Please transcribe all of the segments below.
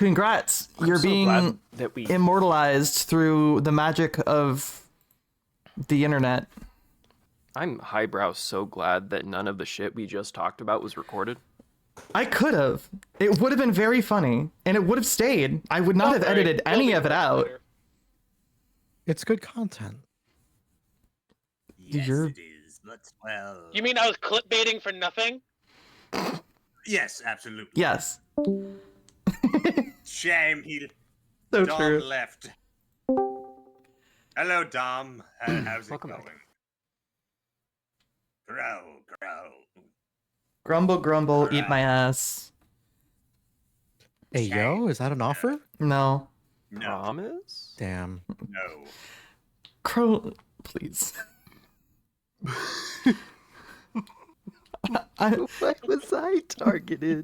congrats. You're so being glad that we... immortalized through the magic of the internet. I'm highbrow so glad that none of the shit we just talked about was recorded. I could have. It would have been very funny, and it would have stayed. I would not have edited any of it out. It's good content. Yes, You're- it is. But, well... You mean I was clickbaiting for nothing? Yes, absolutely. Yes. Shame he... So Dom true. left. Hello, Dom. How's it Welcome going? back. Grow. Grumble, grumble, eat my ass. Hey, yo, is that an offer? No. No, Promise? Damn. no. Crow, please. What was I targeted?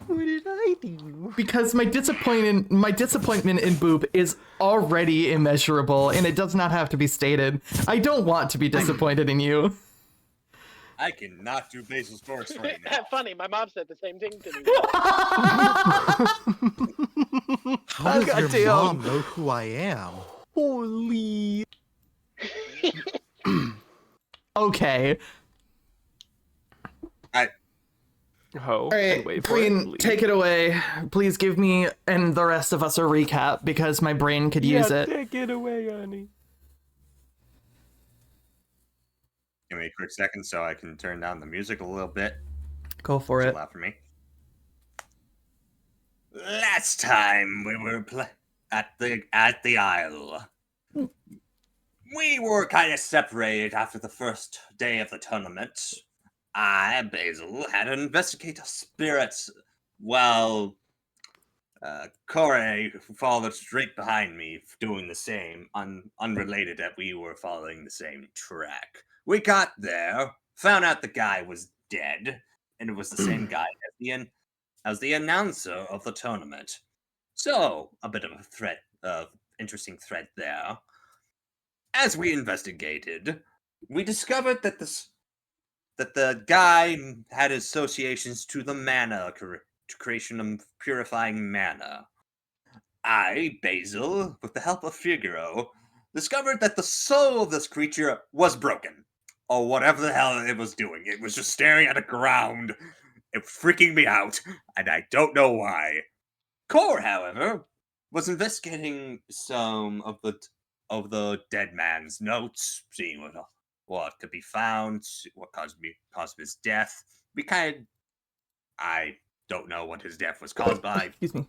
What did I do? Because my disappointment in Boop is already immeasurable, and it does not have to be stated. I don't want to be disappointed in you. I cannot do Basil's Forest right now. Funny, my mom said the same thing to me. How does your Goddamn. mom know who I am? Holy... Okay. Ho, All and right, wait for it. Breen, Leave. take it away. Please give me and the rest of us a recap, because my brain could use it. Take it away, honey. Give me a quick second so I can turn down the music a little bit. Go for It's it. loud for me. Last time we were at the Isle, we were kind of separated after the first day of the tournament. I, Basil, had to investigate spirits while Corey followed straight behind me, doing the same, unrelated that we were following the same track. We got there, found out the guy was dead, and it was the same guy as the announcer of the tournament. So, a bit of a interesting thread there. As we investigated, we discovered that the guy had associations to the mana, creation of purifying mana. I, Basil, with the help of Figaro, discovered that the soul of this creature was broken. Or whatever the hell it was doing. It was just staring at the ground. It was freaking me out, and I don't know why. Core, however, was investigating some of the dead man's notes, seeing what could be found, what caused his death. I don't know what his death was caused by. Excuse me.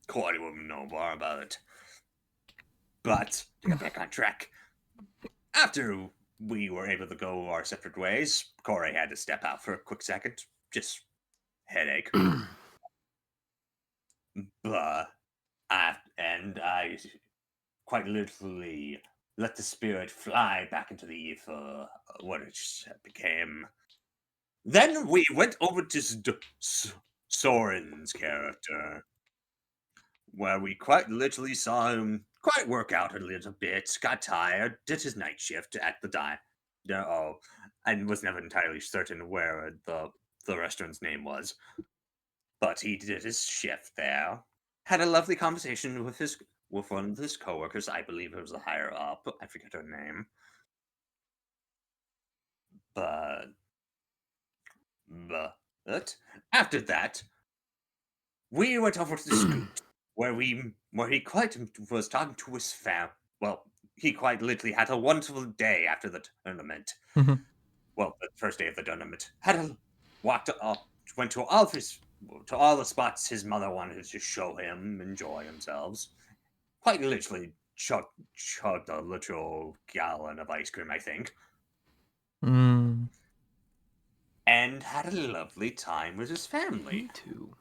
Corey wouldn't know more about it. But to get back on track, after we were able to go our separate ways, Corey had to step out for a quick second. Just headache. But I quite literally let the spirit fly back into the ether, what it became. Then we went over to Soren's character, where we quite literally saw him quite work out a little bit, got tired, did his night shift at the and was never entirely certain where the restaurant's name was. But he did his shift there, had a lovely conversation with one of his coworkers. I believe it was a higher up. I forget her name. But after that, we went over to the Scoot, where he quite was talking to his fam. Well, he quite literally had a wonderful day after the tournament. Mhm. Well, the first day of the tournament. Went to all the spots his mother wanted to show him, enjoy themselves. Quite literally chugged a literal gallon of ice cream, I think. Mm. And had a lovely time with his family. Me too.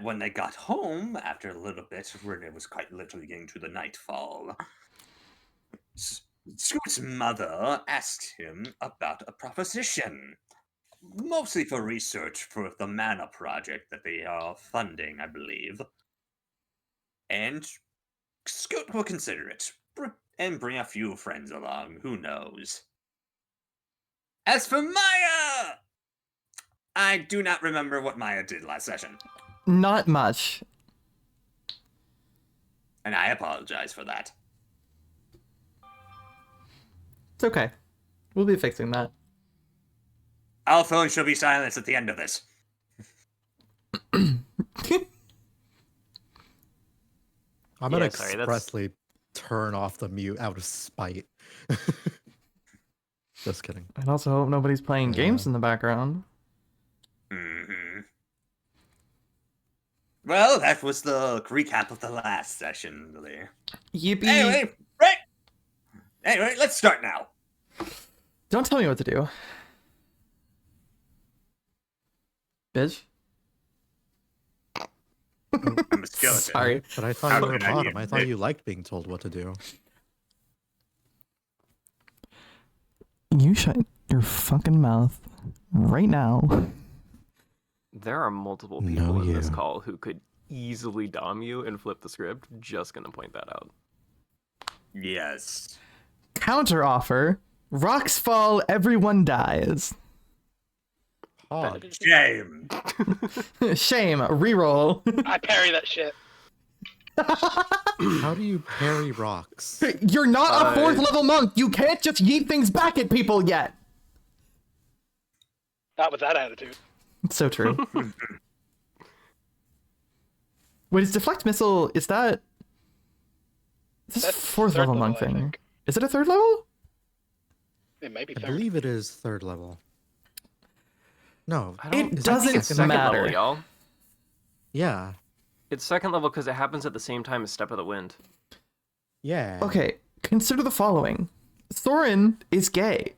When they got home, after a little bit, when it was quite literally getting to the nightfall, Scoot's mother asked him about a proposition. Mostly for research for the Mana project that they are funding, I believe. And Scoot will consider it, and bring a few friends along, who knows. As for Maya! I do not remember what Maya did last session, Not much. and I apologize for that. It's okay. We'll be fixing that. All phones shall be silenced at the end of this. I'm gonna Yeah, sorry, that's- expressly turn off the mute out of spite. Just kidding. I'd also hope nobody's playing Yeah. games in the background. Mm-hmm. Well, that was the recap of the last session, Lee. Yippee! Anyway, right. Anyway, let's start now. Don't tell me what to do. Bitch. I'm a skeleton. Sorry. But I thought How you were a could I bottom. I admit- thought you liked being told what to do. You shut your fucking mouth right now. There are multiple No, people in this you. call who could easily dom you and flip the script. Just gonna point that out. Yes. Counter offer. Rocks fall, everyone dies. Hog. Shame. Shame. Reroll. I parry that shit. How do you parry rocks? You're not a fourth Uh, level monk. You can't just yeet things back at people yet. Not with that attitude. It's so true. Wait, is deflect missile? Is that? Is this That's fourth third level level, monk I thing? think. Is it a third level? It might be I third. believe it is third level. No. I It don't, I think doesn't it's second matter. level, y'all. Yeah. It's second level because it happens at the same time as Step of the Wind. Yeah. Okay, consider the following: Thorin is gay.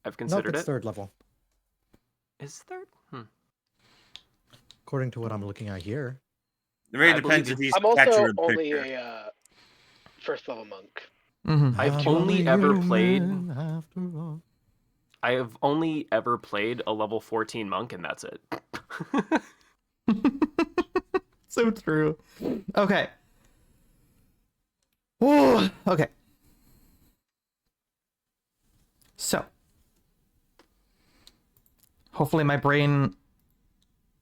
I've Nope, considered it's it. third level. Is third? According to what I'm looking at here. It really I depends believe if he's I'm the catcher also of the only picture. a first level monk. Mm-hmm. I've I'm only a ever played- human after all. I have only ever played a level 14 monk, and that's it. So true. Okay. Ooh, okay. So, hopefully my brain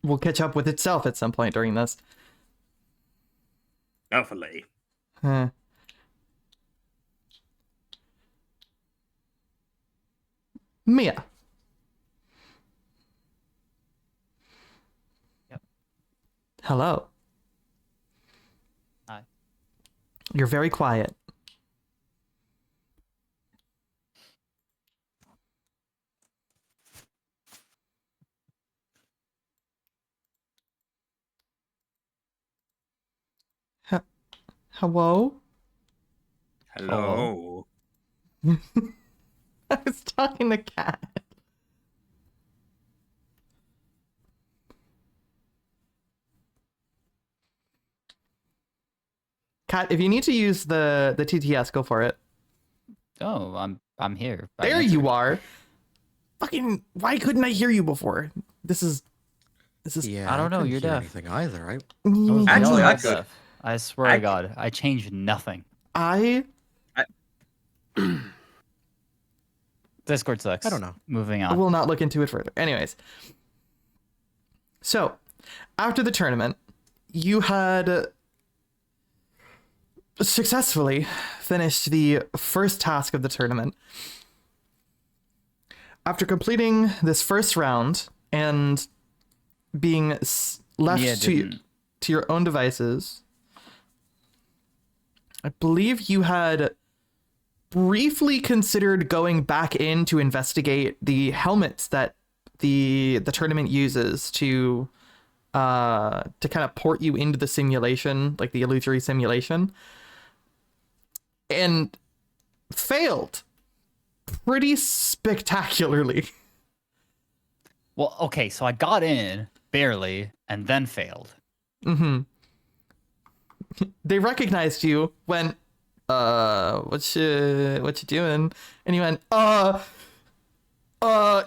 will catch up with itself at some point during this. Hopefully. Huh. Mia. Yep. Hello. Hi. You're very quiet. Hello? Hello. I was talking to Cat. Cat, if you need to use the TTS, go for it. Oh, I'm here. I There you answered. are. Fucking, why couldn't I hear you before? This is Yeah, I don't know, couldn't you're hear deaf. anything either. I Mm, Actually, Y'all I are could. deaf. I swear I to God, I changed nothing. I Discord sucks. I don't know. Moving on. will not look into it further. Anyways. So, after the tournament, you had successfully finished the first task of the tournament. After completing this first round and being left Mia to didn't. your own devices, I believe you had briefly considered going back in to investigate the helmets that the tournament uses to kind of port you into the simulation, like the illusory simulation, and failed pretty spectacularly. Well, okay, so I got in barely and then failed. Mm-hmm. They recognized you, went, what you doing? And you went,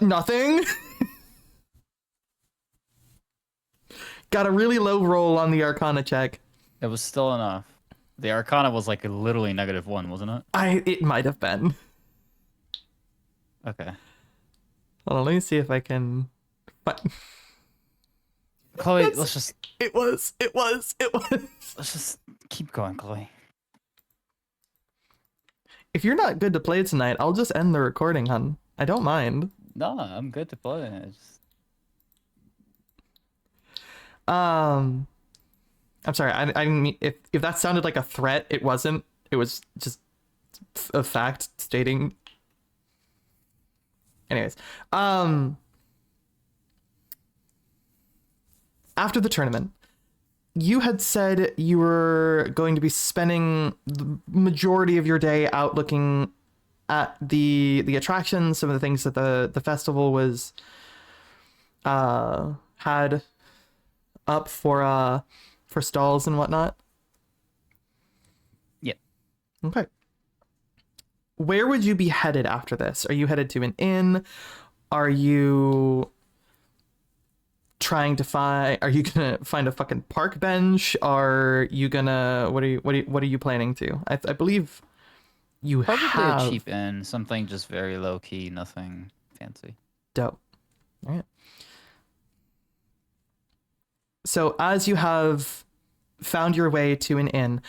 nothing. Got a really low roll on the Arcana check. It was still enough. The Arcana was like literally -1, wasn't it? It might have been. Okay. Hold on, let me see if I can. Chloe, That's- let's just It was. let's just keep going, Chloe. If you're not good to play tonight, I'll just end the recording, hun. I don't mind. No, I'm good to play. I just... I'm sorry. I didn't mean if that sounded like a threat. It wasn't. It was just a fact stating. Anyways, after the tournament, you had said you were going to be spending the majority of your day out looking at the attractions, some of the things that the festival was had up for stalls and whatnot. Yep. Okay. Where would you be headed after this? Are you headed to an inn? Are you trying to find? Are you gonna find a fucking park bench? Are you gonna? What are you planning to? I believe you Probably have a cheap inn, something just very low key, nothing fancy. dope. All right. So as you have found your way to an inn,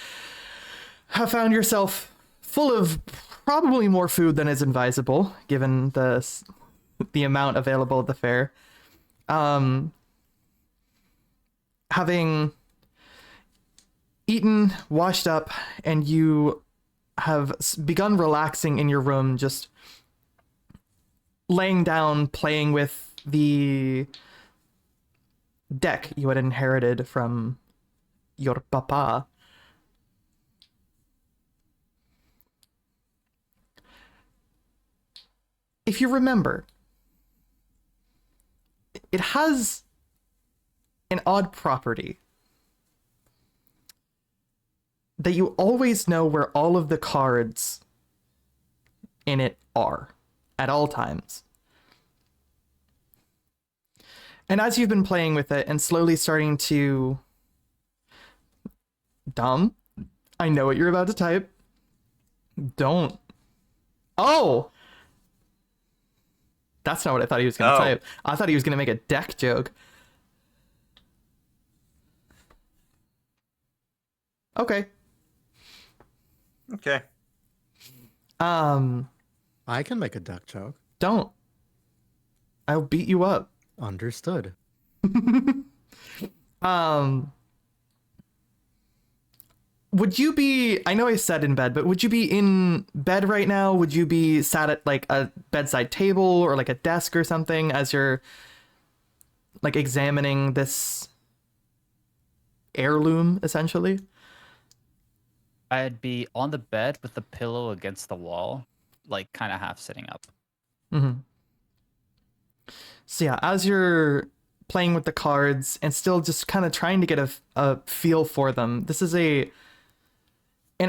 have found yourself full of probably more food than is advisable given the amount available at the fair. Having eaten, washed up, and you have begun relaxing in your room, just laying down, playing with the deck you had inherited from your papa. If you remember, it has an odd property that you always know where all of the cards in it are at all times. And as you've been playing with it and slowly starting to... Dumb. I know what you're about to type. Don't. Oh! That's not what I thought he was going to Oh. type. I thought he was going to make a deck joke. Okay. Okay. I can make a duck joke. Don't. I'll beat you up. Understood. Would you be, I know I said in bed, but would you be in bed right now? Would you be sat at like a bedside table or like a desk or something as you're like examining this heirloom essentially? I'd be on the bed with the pillow against the wall, like kind of half sitting up. Mm-hmm. So yeah, as you're playing with the cards and still just kind of trying to get a feel for them, this is an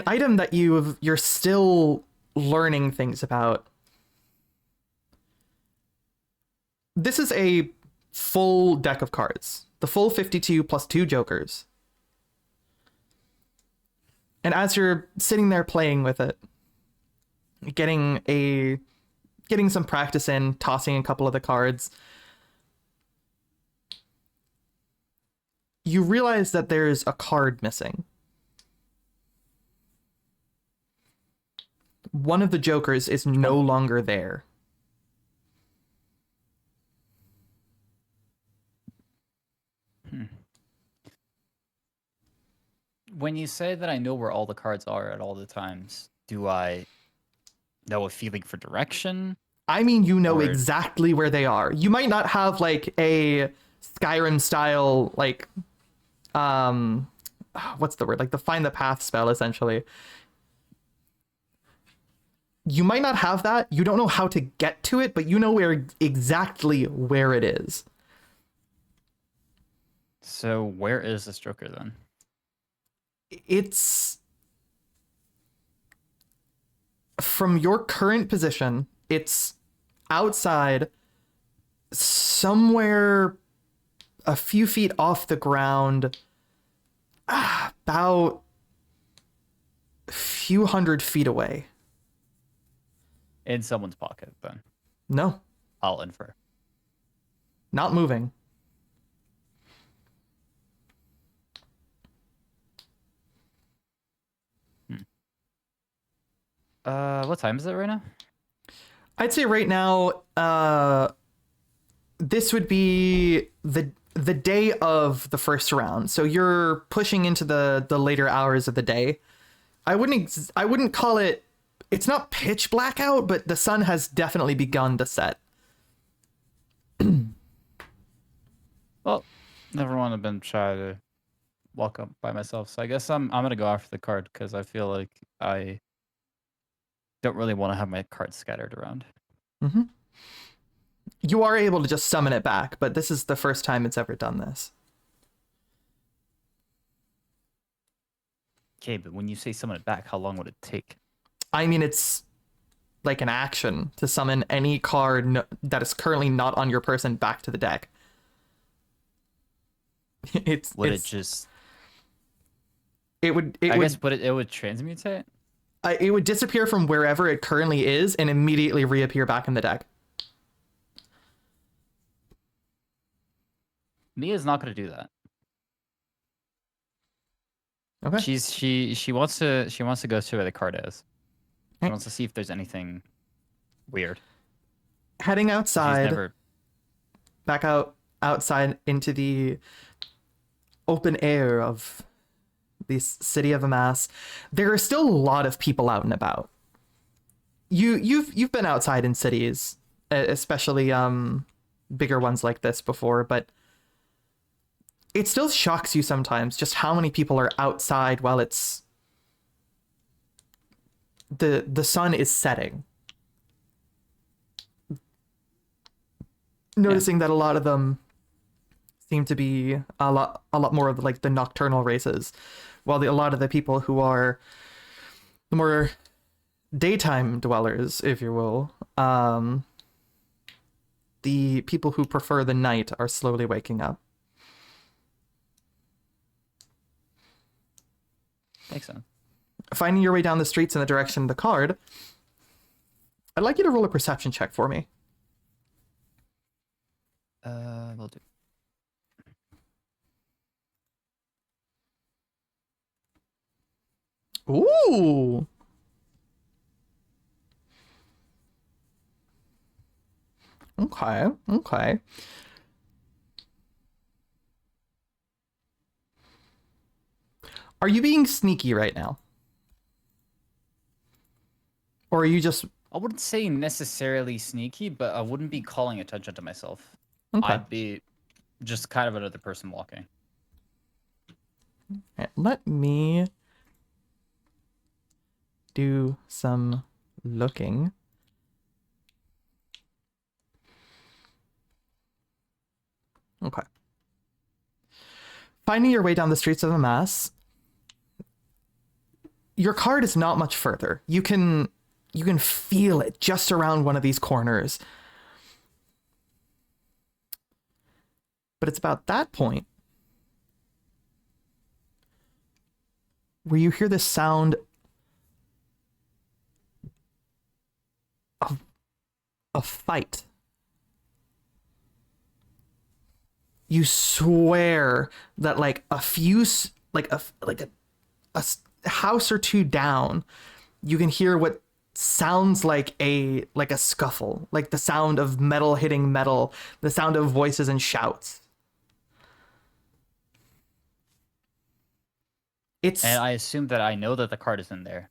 item that you're still learning things about. This is a full deck of cards, the full 52 plus 2 jokers. And as you're sitting there playing with it, getting some practice in, tossing a couple of the cards, you realize that there's a card missing. One of the jokers is no longer there. When you say that I know where all the cards are at all the times, do I know a feeling for direction? I mean, you know Or- exactly where they are. You might not have like a Skyrim style, like, what's the word? Like the find the path spell, essentially. You might not have that. You don't know how to get to it, but you know exactly where it is. So where is this joker then? It's from your current position, it's outside somewhere a few feet off the ground, about a few hundred feet away. In someone's pocket then. No, I'll infer. Not moving. What time is it right now? I'd say right now, this would be the day of the first round. So you're pushing into the later hours of the day. I wouldn't call it. It's not pitch blackout, but the sun has definitely begun to set. Well, never want to been try to walk up by myself, so I guess I'm gonna go after the card because I feel like I don't really want to have my cards scattered around. Mm-hmm. You are able to just summon it back, but this is the first time it's ever done this. Okay, but when you say summon it back, how long would it take? I mean, it's like an action to summon any card that is currently not on your person back to the deck. Would it's, it just? It would. I guess it would transmutate. It would disappear from wherever it currently is and immediately reappear back in the deck. Mia's not gonna do that. Okay. She wants to go to where the card is. She Okay. wants to see if there's anything weird. Heading She's outside, never. back outside into the open air of the city of Amass. There are still a lot of people out and about. You've been outside in cities, especially bigger ones like this before, but it still shocks you sometimes just how many people are outside while it's the sun is setting. Noticing that a lot of them seem to be a lot more of like the nocturnal races, while a lot of the people who are the more daytime dwellers, if you will, the people who prefer the night are slowly waking up. Makes sense. Finding your way down the streets in the direction of the card, I'd like you to roll a perception check for me. Will do. Ooh. Okay. Are you being sneaky right now? Or are you just I wouldn't say necessarily sneaky, but I wouldn't be calling attention to myself. okay? I'd be just kind of another person walking. Alright, let me do some looking. Okay. Finding your way down the streets of Amass, your card is not much further. You can feel it just around one of these corners. But it's about that point where you hear the sound of a fight. You swear that like a few like a house or two down, you can hear what sounds like a scuffle, like the sound of metal hitting metal, the sound of voices and shouts. And I assume that I know that the card is in there.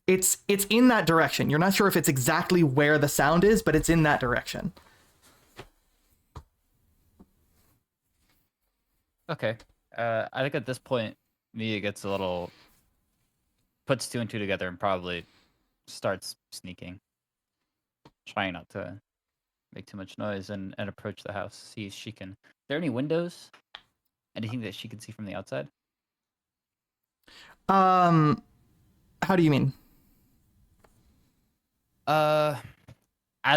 It's in that direction. You're not sure if it's exactly where the sound is, but it's in that direction. Okay. I think at this point, Mia gets a little, puts two and two together and probably starts sneaking, trying not to make too much noise and approach the house. See if she can. Are there any windows? Anything that she can see from the outside? How do you mean? As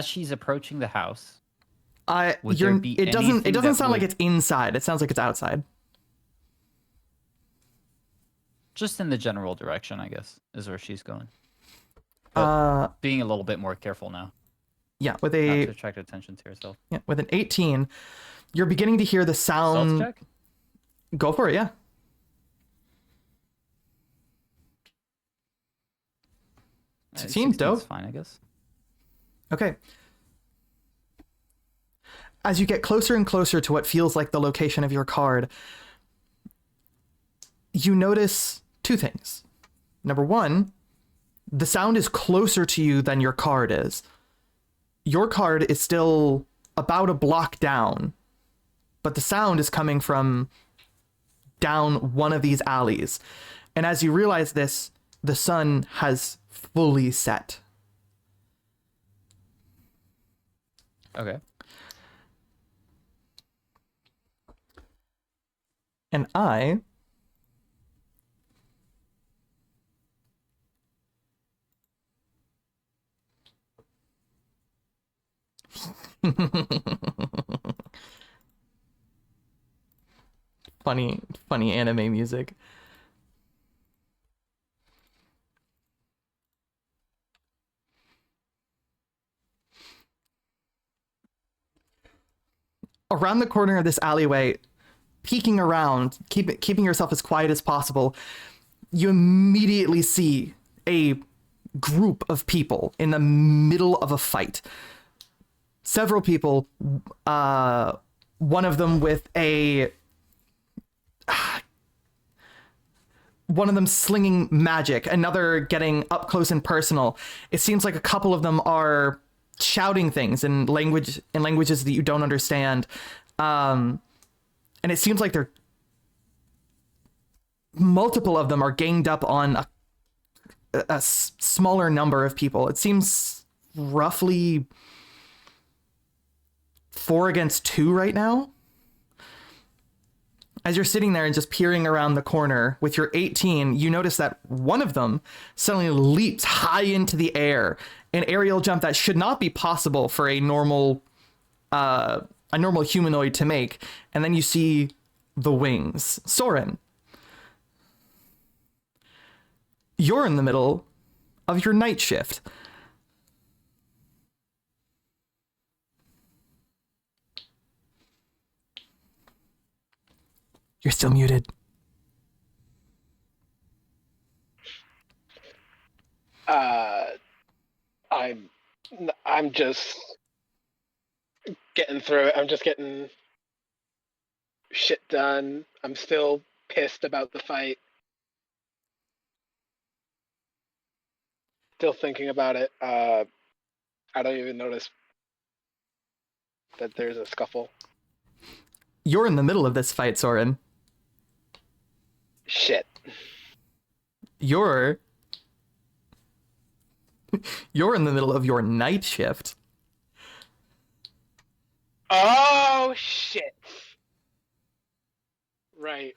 she's approaching the house, Would there be it doesn't anything that sound like would- it's inside. It sounds like it's outside. just in the general direction, I guess, is where she's going. Uh, Being a little bit more careful now. Yeah, with Not to a attract attention to yourself. yeah, with an 18, you're beginning to hear the Stealth sound. check? Go for it, yeah. Uh, 16, 16's dope. fine, I guess. Okay. As you get closer and closer to what feels like the location of your card, you notice two things. Number one, the sound is closer to you than your card is. Your card is still about a block down, but the sound is coming from down one of these alleys. And as you realize this, the sun has fully set. Okay. And I funny anime music. Around the corner of this alleyway, peeking around, keeping yourself as quiet as possible, you immediately see a group of people in the middle of a fight. Several people, one of them with one of them slinging magic, another getting up close and personal. It seems like a couple of them are shouting things in languages that you don't understand. And it seems like multiple of them are ganged up on a smaller number of people. It seems roughly 4 against 2 right now. As you're sitting there and just peering around the corner with your 18, you notice that one of them suddenly leaps high into the air, an aerial jump that should not be possible for a normal humanoid to make. And then you see the wings. Soren, you're in the middle of your night shift. You're still muted. I'm just getting through it. I'm just getting shit done. I'm still pissed about the fight. Still thinking about it. I don't even notice that there's a scuffle. You're in the middle of this fight, Soren. Shit. You're in the middle of your night shift. Oh shit. Right.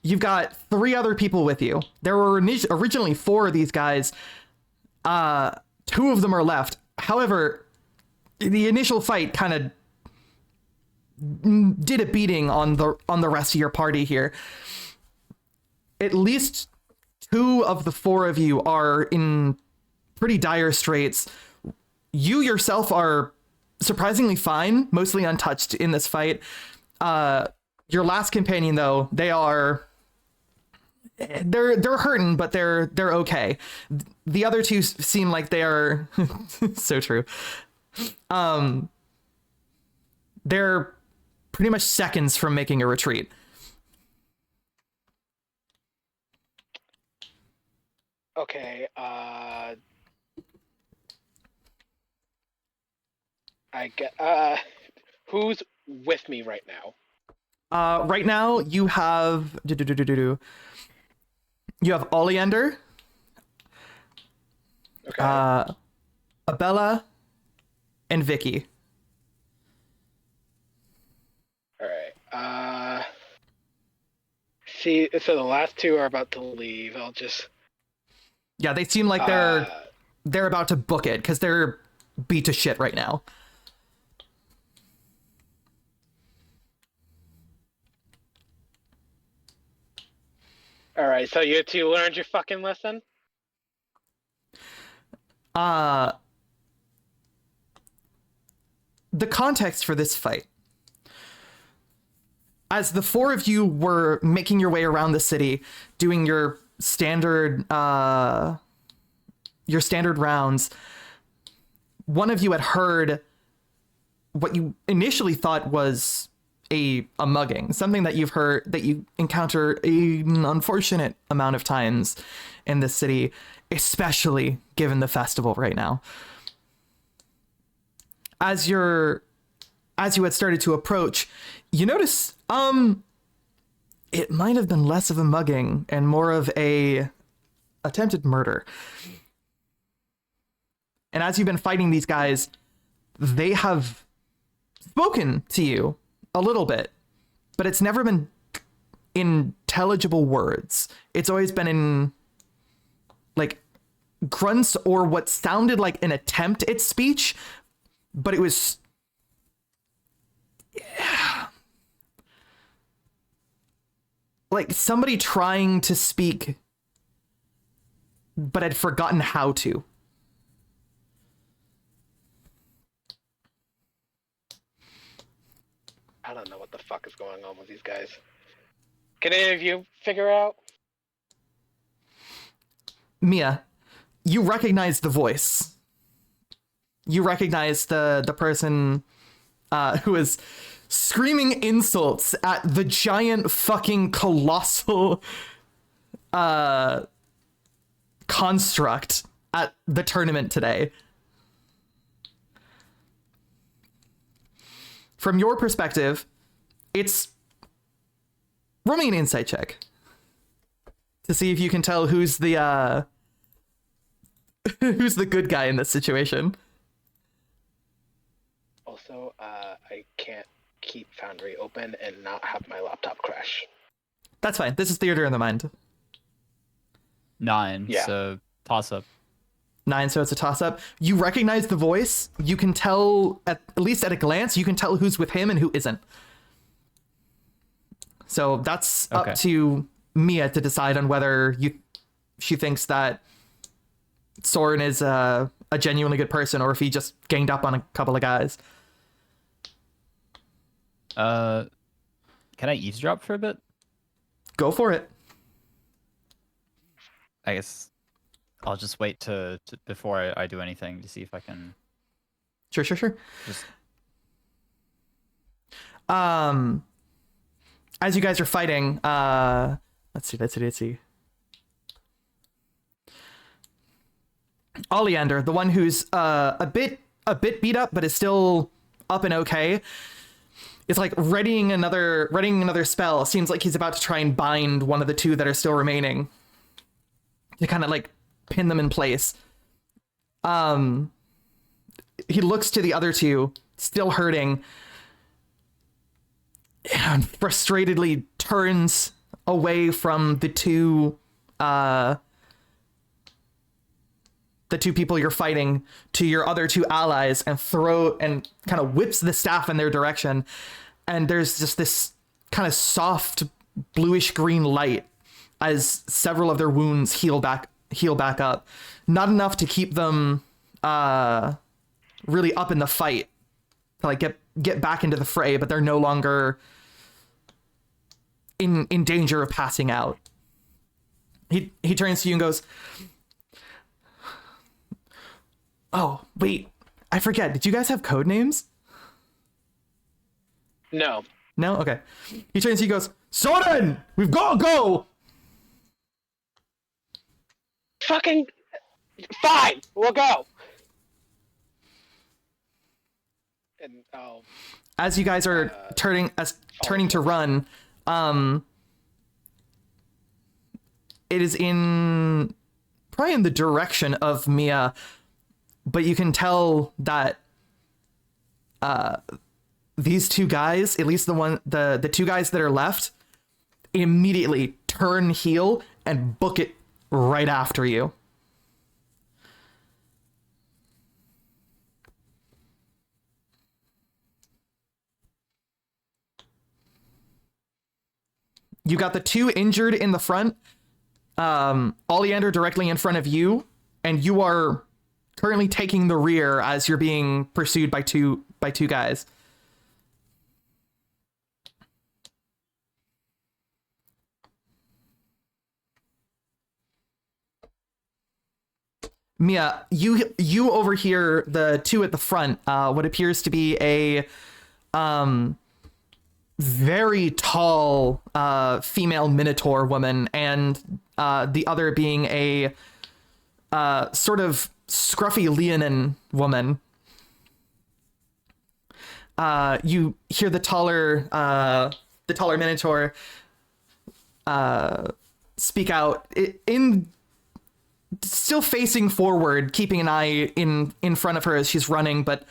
You've got 3 other people with you. There were originally 4 of these guys. 2 of them are left. However, the initial fight kind of did a beating on the rest of your party here. At least 2 of the 4 of you are in pretty dire straits. You yourself are surprisingly fine, mostly untouched in this fight. Your last companion, though, they're hurting, but they're okay. The other 2 seem like they are so true. They're pretty much seconds from making a retreat. Okay, I get who's with me right now? Right now you have you have Oleander, Okay. Abella, and Vicky. All right. See, so the last 2 are about to leave. I'll just Yeah, they seem like they're about to book it because they're beat to shit right now. all right, so you 2 learned your fucking lesson? The context for this fight. As the four of you were making your way around the city, doing your standard rounds, one of you had heard what you initially thought was a mugging, something that you've heard, that you encounter an unfortunate amount of times in this city, especially given the festival right now. As you had started to approach, you notice it might have been less of a mugging and more of a attempted murder. And as you've been fighting these guys, they have spoken to you a little bit, but it's never been intelligible words. It's always been in like grunts or what sounded like an attempt at speech, but it was like somebody trying to speak but had forgotten how to. I don't know what the fuck is going on with these guys. Can any of you figure out? Mia, you recognize the voice. You recognize the person who is screaming insults at the giant fucking colossal construct at the tournament today. From your perspective, it's roll me an insight check to see if you can tell who's the who's the good guy in this situation. Also, I can't keep Foundry open and not have my laptop crash. That's fine. This is theater in the mind. 9. Yeah. So toss up. 9, so it's a toss-up. You recognize the voice. You can tell, at least at a glance, you can tell who's with him and who isn't. So that's Okay. up to Mia to decide on whether she thinks that Soren is a genuinely good person or if he just ganged up on a couple of guys. Can I eavesdrop for a bit? Go for it. I guess I'll just wait to before I do anything to see if I can Sure. just. As you guys are fighting, let's see. Oleander, the one who's a bit beat up but is still up and okay, is like readying another spell. Seems like he's about to try and bind one of the two that are still remaining to kind of like pin them in place. He looks to the other two, still hurting, and frustratedly turns away from the two people you're fighting to your other two allies and kind of whips the staff in their direction. And there's just this kind of soft bluish green light as several of their wounds heal back up. Not enough to keep them really up in the fight to like get back into the fray, but they're no longer in danger of passing out. He turns to you and goes, "Oh, wait, I forget. Did you guys have code names?" No. No? Okay. He turns to you and goes, "Soren, we've got to go!" Fucking fine. We'll go. And As you guys are turning to run, it is probably in the direction of Mia, but you can tell that these two guys, at least the two guys that are left, immediately turn heel and book it right after you. You got the two injured in the front, Oleander directly in front of you, and you are currently taking the rear as you're being pursued by two guys. Mia, you overhear the two at the front, what appears to be a very tall female minotaur woman, and the other being a sort of scruffy Leonin woman. You hear the taller minotaur speak out in still facing forward, keeping an eye in front of her as she's running, but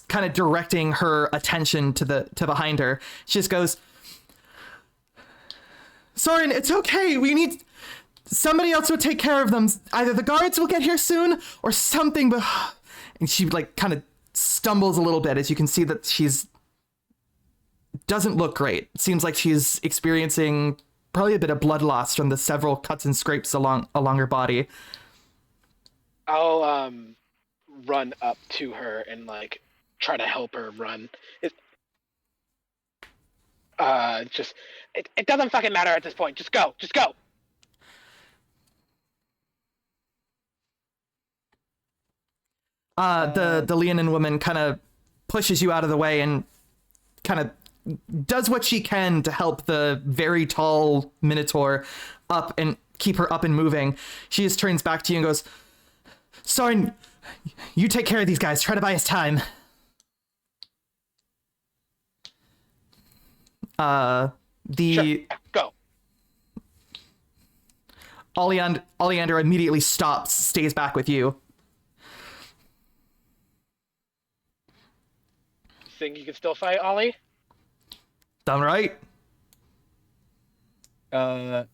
kind of directing her attention to behind her. She just goes, Soren, it's okay. We need somebody else will take care of them. Either the guards will get here soon or something. But and she like kind of stumbles a little bit as you can see that she's doesn't look great. It seems like she's experiencing probably a bit of blood loss from the several cuts and scrapes along her body. I'll run up to her and like try to help her run. It doesn't fucking matter at this point. Just go. The Leonin woman kind of pushes you out of the way and kind of does what she can to help the very tall minotaur up and keep her up and moving. She just turns back to you and goes, Soren, you take care of these guys. Try to buy us time. Sure. Go. Oleander immediately stops, stays back with you. Think you can still fight, Ollie? Done right.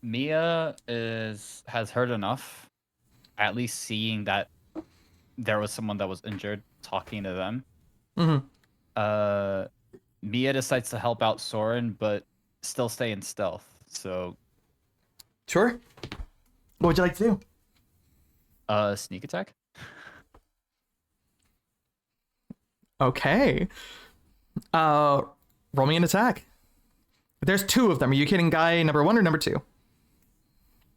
Mia has heard enough, at least seeing that there was someone that was injured, talking to them. Mm-hmm. Mia decides to help out Soren, but still stay in stealth. So, Sure. What would you like to do? Sneak attack. Okay. Roll me an attack. There's two of them. Are you kidding guy number 1 or number 2?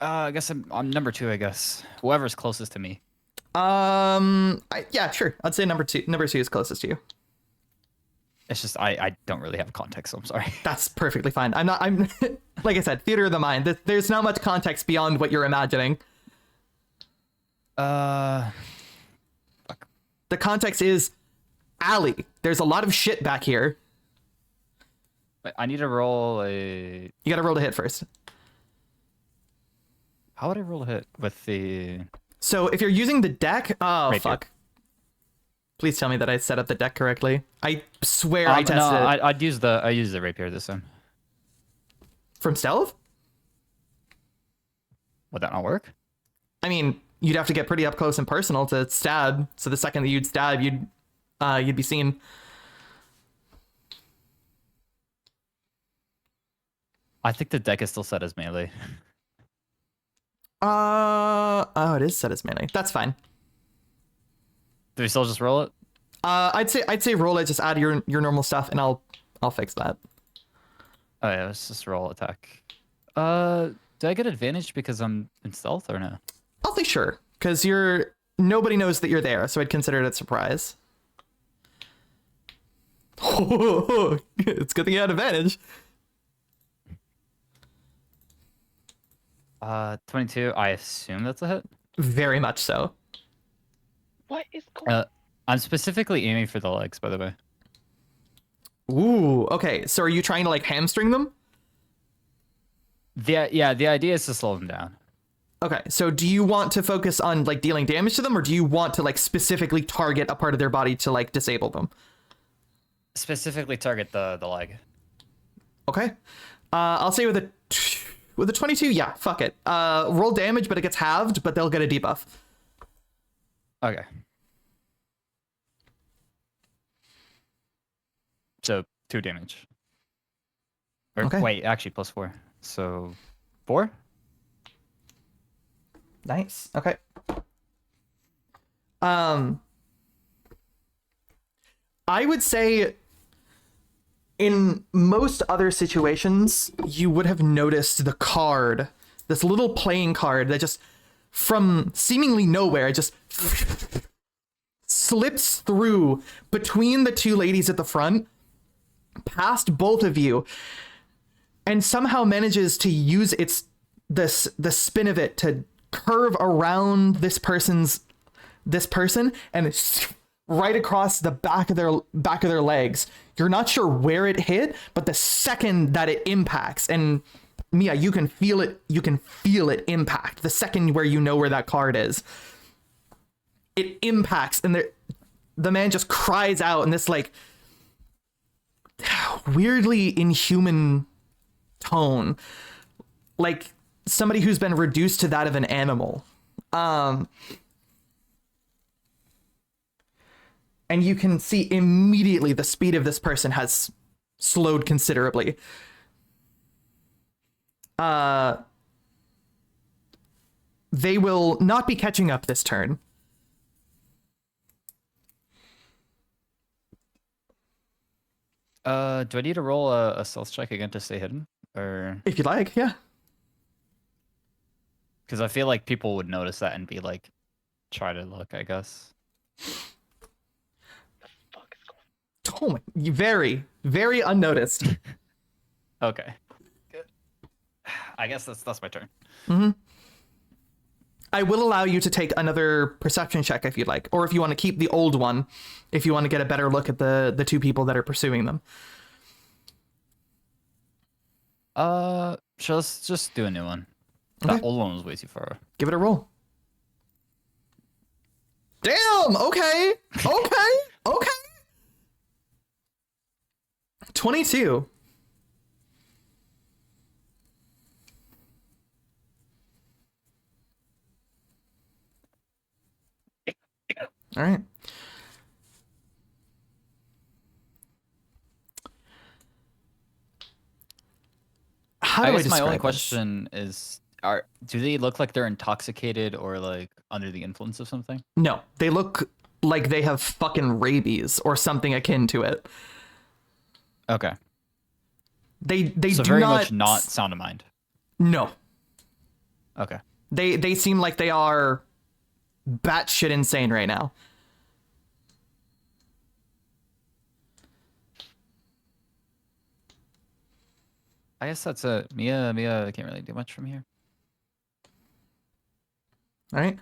I guess I'm number 2. I guess whoever's closest to me. Yeah, sure. I'd say number 2. Number 2 is closest to you. It's just I don't really have context, so I'm sorry. That's perfectly fine. I'm like I said, theater of the mind. There's not much context beyond what you're imagining. Fuck. The context is alley. There's a lot of shit back here. I need to roll a. You gotta roll to hit first. How would I roll a hit with the? So if you're using the deck, oh Rapier. fuck. Please tell me that I set up the deck correctly. I swear I tested it. I'd use the rapier this time. From stealth? Would that not work? I mean, you'd have to get pretty up close and personal to stab. So the second that you'd stab, you'd be seen. I think the deck is still set as melee. Oh, it is set as melee. That's fine. Do we still just roll it? I'd say roll it. Just add your normal stuff, and I'll fix that. Oh yeah, let's just roll attack. Do I get advantage because I'm in stealth or no? I'll say sure, because nobody knows that you're there, so I'd consider it a surprise. It's good that you had advantage. 22. I assume that's a hit. Very much so. What is going I'm specifically aiming for the legs, by the way. Ooh, okay. So are you trying to like hamstring them? The idea is to slow them down. Okay, so do you want to focus on like dealing damage to them, or do you want to like specifically target a part of their body to like disable them? Specifically target the leg. Okay. I'll say with a 22, yeah, fuck it. Roll damage, but it gets halved, but they'll get a debuff. Okay. So 2 damage. Or, Okay. Wait, actually +4. So 4? Nice. Okay. I would say in most other situations, you would have noticed the card, this little playing card that just from seemingly nowhere just slips through between the two ladies at the front, past both of you, and somehow manages to use the spin of it to curve around this person and it's right across the back of their legs. You're not sure where it hit, but the second that it impacts, and Mia, you can feel it impact the second where you know where that card is. It impacts, and the man just cries out in this like weirdly inhuman tone, like somebody who's been reduced to that of an animal. And you can see immediately the speed of this person has slowed considerably. They will not be catching up this turn. Do I need to roll a stealth check again to stay hidden? Or If you'd like, yeah. because I feel like people would notice that and be like, try to look, I guess. Fuck is going Oh my, very, very unnoticed. Okay. Good. I guess that's my turn. I will allow you to take another perception check if you'd like, or if you want to keep the old one, if you want to get a better look at the two people that are pursuing them. Sure, let's just do a new one. Okay. That old one was way too far. Give it a roll. Damn, okay. 22. All right. How do I I guess my describe only this? question is, do they look like they're intoxicated or like under the influence of something? No, they look like they have fucking rabies or something akin to it. Okay. They So do very not, much not sound of mind. No, Okay. they seem like they are batshit insane right now. I guess that's a Mia can't really do much from here. All right.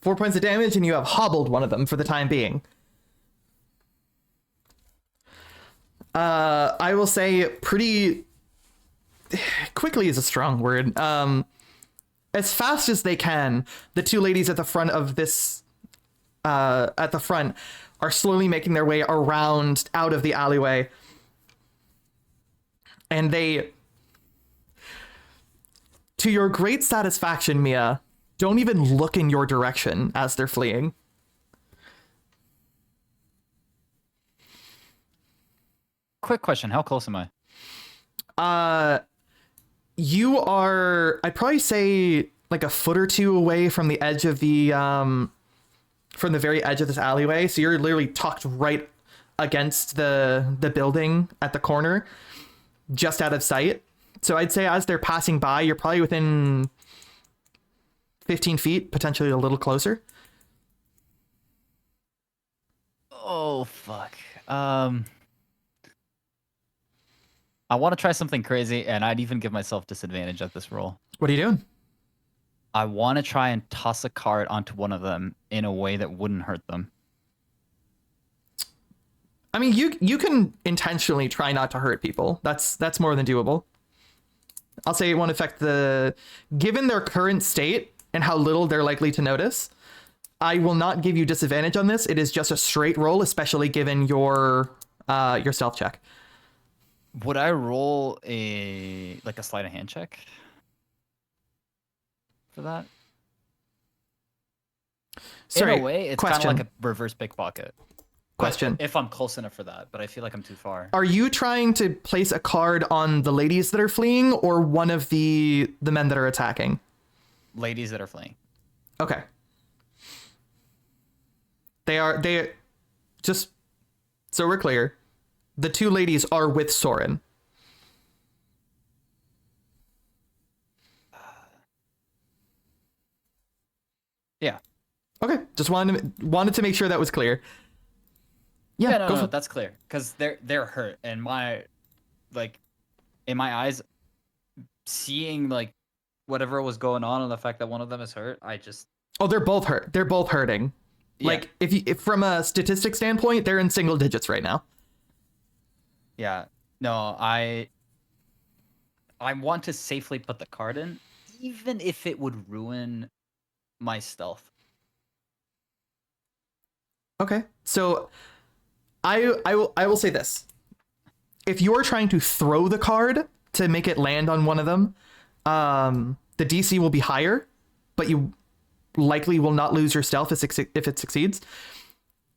4 points of damage, and you have hobbled one of them for the time being. I will say pretty quickly is a strong word. As fast as they can, the two ladies at the front of this, at the front, are slowly making their way around out of the alleyway. And they, to your great satisfaction, Mia, don't even look in your direction as they're fleeing. Quick question: how close am I? You are, I'd probably say like a foot or two away from the edge of the, from the very edge of this alleyway. So you're literally tucked right against the building at the corner, just out of sight. So I'd say as they're passing by, you're probably within 15 feet, potentially a little closer. Oh fuck. I want to try something crazy, and I'd even give myself disadvantage at this roll. What are you doing? I want to try and toss a card onto one of them in a way that wouldn't hurt them. I mean, you can intentionally try not to hurt people. That's more than doable. I'll say it won't affect given their current state and how little they're likely to notice. I will not give you disadvantage on this. It is just a straight roll, especially given your stealth check. Would I roll a sleight of hand check for that? Sorry, in a way, it's kind of question. like a reverse pickpocket. Question. If I'm close enough for that, but I feel like I'm too far. Are you trying to place a card on the ladies that are fleeing or one of the men that are attacking? Ladies that are fleeing. Okay. They just so we're clear. The two ladies are with Soren. Yeah. Okay, just wanted to make sure that was clear. Yeah, Yeah, no, go no, for that's clear. Because they're hurt, and in my eyes, seeing like whatever was going on and the fact that one of them is hurt, I just Oh, they're both hurt. They're both hurting. Yeah. Like if from a statistic standpoint, they're in single digits right now. yeah. No, I want to safely put the card in, even if it would ruin my stealth. Okay. So I will say this. If you're trying to throw the card to make it land on one of them, the DC will be higher, but you likely will not lose your stealth if it succeeds.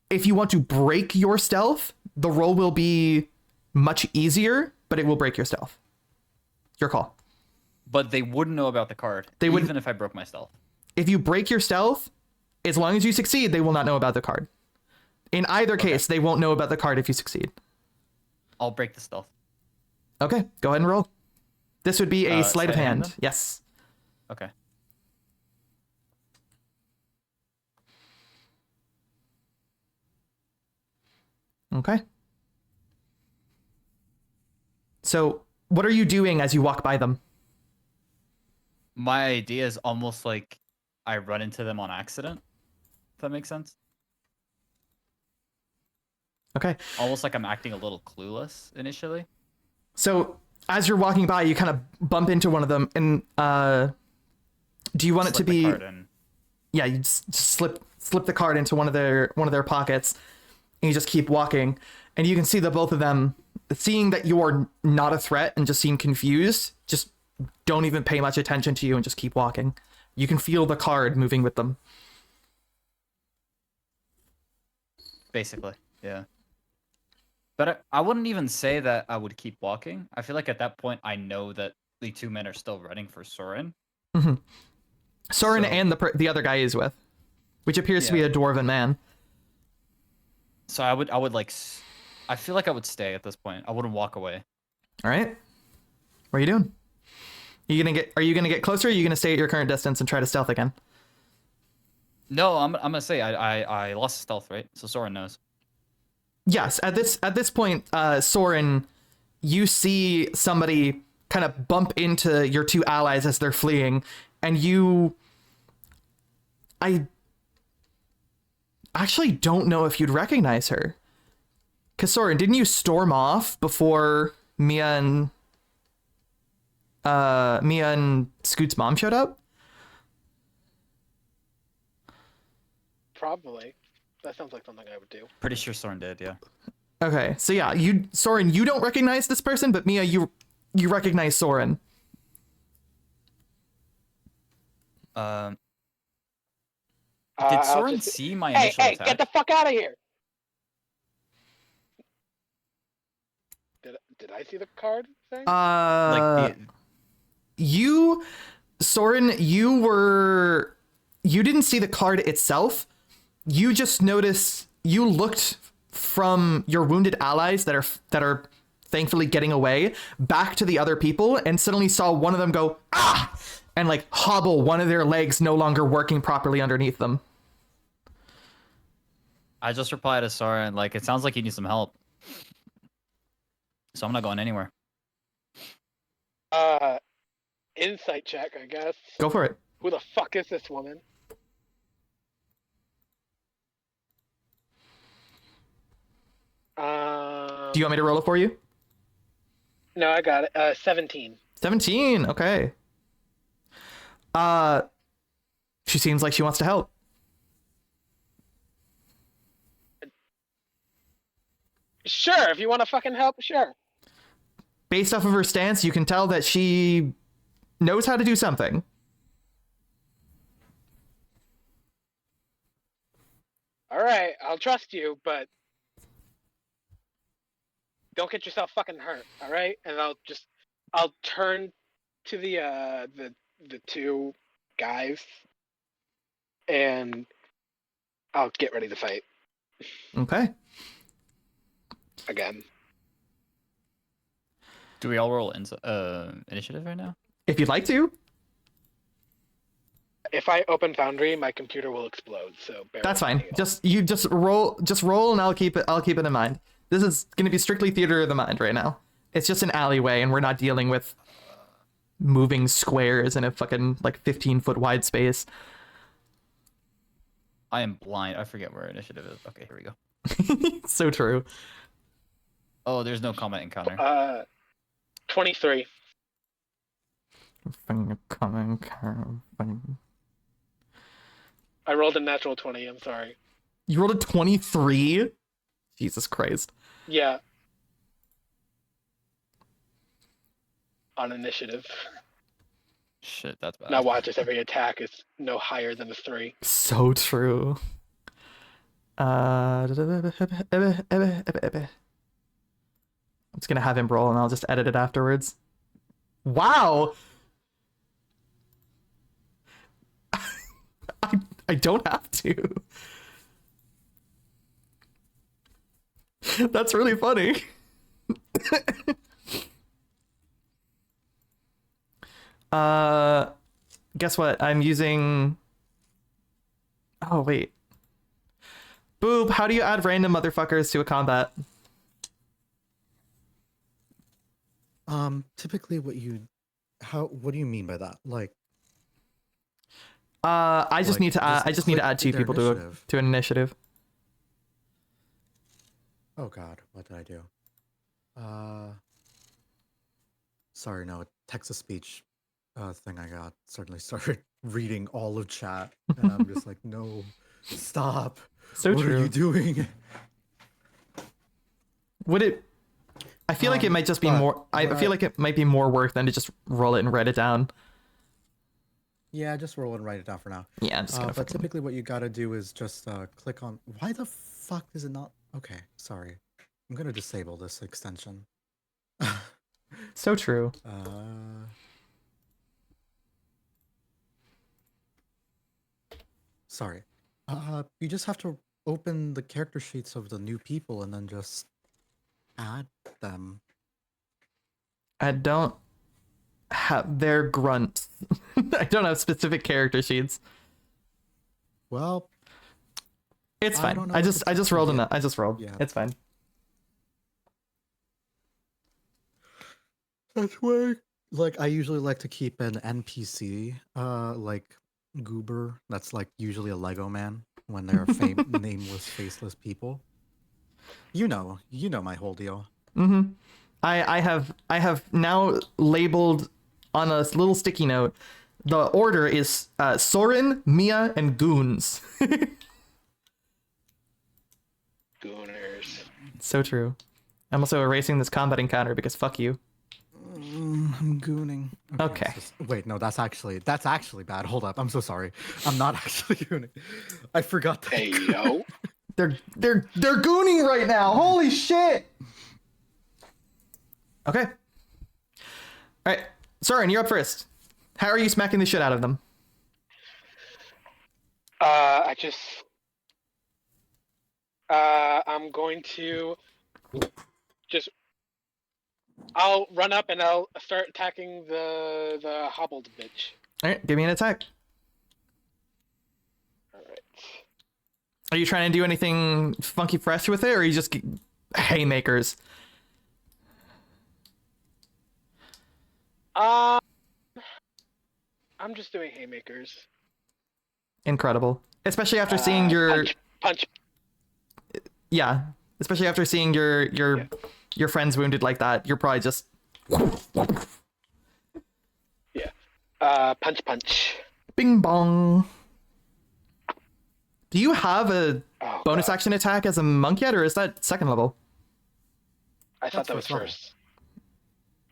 If you want to break your stealth, the roll will be much easier, but it will break your stealth. Your call. But they wouldn't know about the card, even if I broke my stealth. If you break your stealth, as long as you succeed, they will not know about the card. In either case, they won't know about the card if you succeed. I'll break the stealth. Okay, go ahead and roll. This would be a sleight of hand. then? Yes. Okay. Okay. So, what are you doing as you walk by them? My idea is almost like I run into them on accident. If that makes sense. Okay. Almost like I'm acting a little clueless initially. So, as you're walking by, you kind of bump into one of them, and do you want it to Slip the be? card in. Yeah, you just slip the card into one of their pockets, and you just keep walking, and you can see the both of them, seeing that you are not a threat and just seem confused, just don't even pay much attention to you and just keep walking. You can feel the card moving with them. Basically, yeah. But I wouldn't even say that I would keep walking. I feel like at that point I know that the two men are still running for Soren. Soren So- and the other guy is with, which appears to be Yeah. a dwarven man. So I would like I feel like I would stay at this point. I wouldn't walk away. All right. What are you doing? Are you gonna get closer? Or are you gonna stay at your current distance and try to stealth again? No, I'm gonna say I lost stealth, right? So Soren knows. Yes. At this point, Soren, you see somebody kind of bump into your two allies as they're fleeing, and I actually don't know if you'd recognize her. 'Cause Soren, didn't you storm off before Mia and Scoot's mom showed up? Probably. That sounds like something I would do. Pretty sure Soren did, yeah. Okay, so yeah, Soren, you don't recognize this person, but Mia, you recognize Soren. Did I'll Soren just- see my Hey, initial hey, attack? get the fuck out of here! Did I see the card thing? Like Soren, you didn't see the card itself. You just noticed, you looked from your wounded allies that are thankfully getting away back to the other people, and suddenly saw one of them go, ah, and like hobble, one of their legs no longer working properly underneath them. I just replied to Soren like it sounds like you need some help. So I'm not going anywhere. Insight check, I guess. Go for it. Who the fuck is this woman? Do you want me to roll it for you? No, I got it. 17. 17. Okay. She seems like she wants to help. Sure, if you want to fucking help, sure. Based off of her stance, you can tell that she knows how to do something. All right, I'll trust you, but don't get yourself fucking hurt. All right, and I'll turn to the two guys, and I'll get ready to fight. Okay. Again. Do we all roll initiative right now? If you'd like to, If I open Foundry, my computer will explode. So bear that's with fine. me. Just roll, and I'll keep it in mind. This is going to be strictly theater of the mind right now. It's just an alleyway, and we're not dealing with moving squares in a fucking like 15-foot wide space. I am blind. I forget where initiative is. Okay, here we go. So true. Oh, there's no combat encounter. 23. I rolled a natural 20. I'm sorry. You rolled a 23? Jesus Christ. Yeah. On initiative. Shit, that's bad. Now watch as every attack is no higher than a 3. So true. I'm just gonna have him roll and I'll just edit it afterwards. Wow! I don't have to. That's really funny. Guess what? I'm using... Oh, wait. Boob, how do you add random motherfuckers to a combat? Typically what do you mean by that? Like, I just Like, need to add, just I just need to click add 2 their people initiative. to an initiative. oh god, what did I do? Sorry, no, text-to-speech thing I got certainly started reading all of chat, and I'm just like, no, stop. So what true. are you doing? Would it... I feel like it might just be but more... I what feel like it might be more work than to just roll it and write it down. Yeah, just roll and write it down for now. Yeah, I'm just gonna But fucking... typically what you gotta do is just click on... Why the fuck is it not... Okay, sorry. I'm gonna disable this extension. So true. Sorry. You just have to open the character sheets of the new people and then just add them. I don't have their grunts. I don't have specific character sheets. Well, It's I fine. don't know I if just it's rolled yet. enough. I just rolled. Yeah. It's fine. that's why, like, I usually like to keep an NPC, like Goober. That's like usually a Lego man when they're nameless, faceless people. You know my whole deal. Mm-hmm. I have now labeled on a little sticky note. The order is Soren, Mia, and Goons. Gooners. So true. I'm also erasing this combat encounter because fuck you. I'm gooning. Okay. Wait, no, that's actually bad. Hold up, I'm so sorry. I'm not actually gooning. I forgot that. Hey, yo. They're gooning right now. Holy shit. Okay. All right, Soren, you're up first. How are you smacking the shit out of them? I'm going to I'll run up and I'll start attacking the hobbled bitch. All right, give me an attack. All right. Are you trying to do anything funky fresh with it, or are you just haymakers? I'm just doing haymakers. Incredible. Especially after seeing your punch. yeah, especially after seeing your friends wounded like that, you're probably just Punch. bing bong. Do you have a Oh, bonus God. action attack as a monk yet, or is that second level? I thought That's that was first level. first.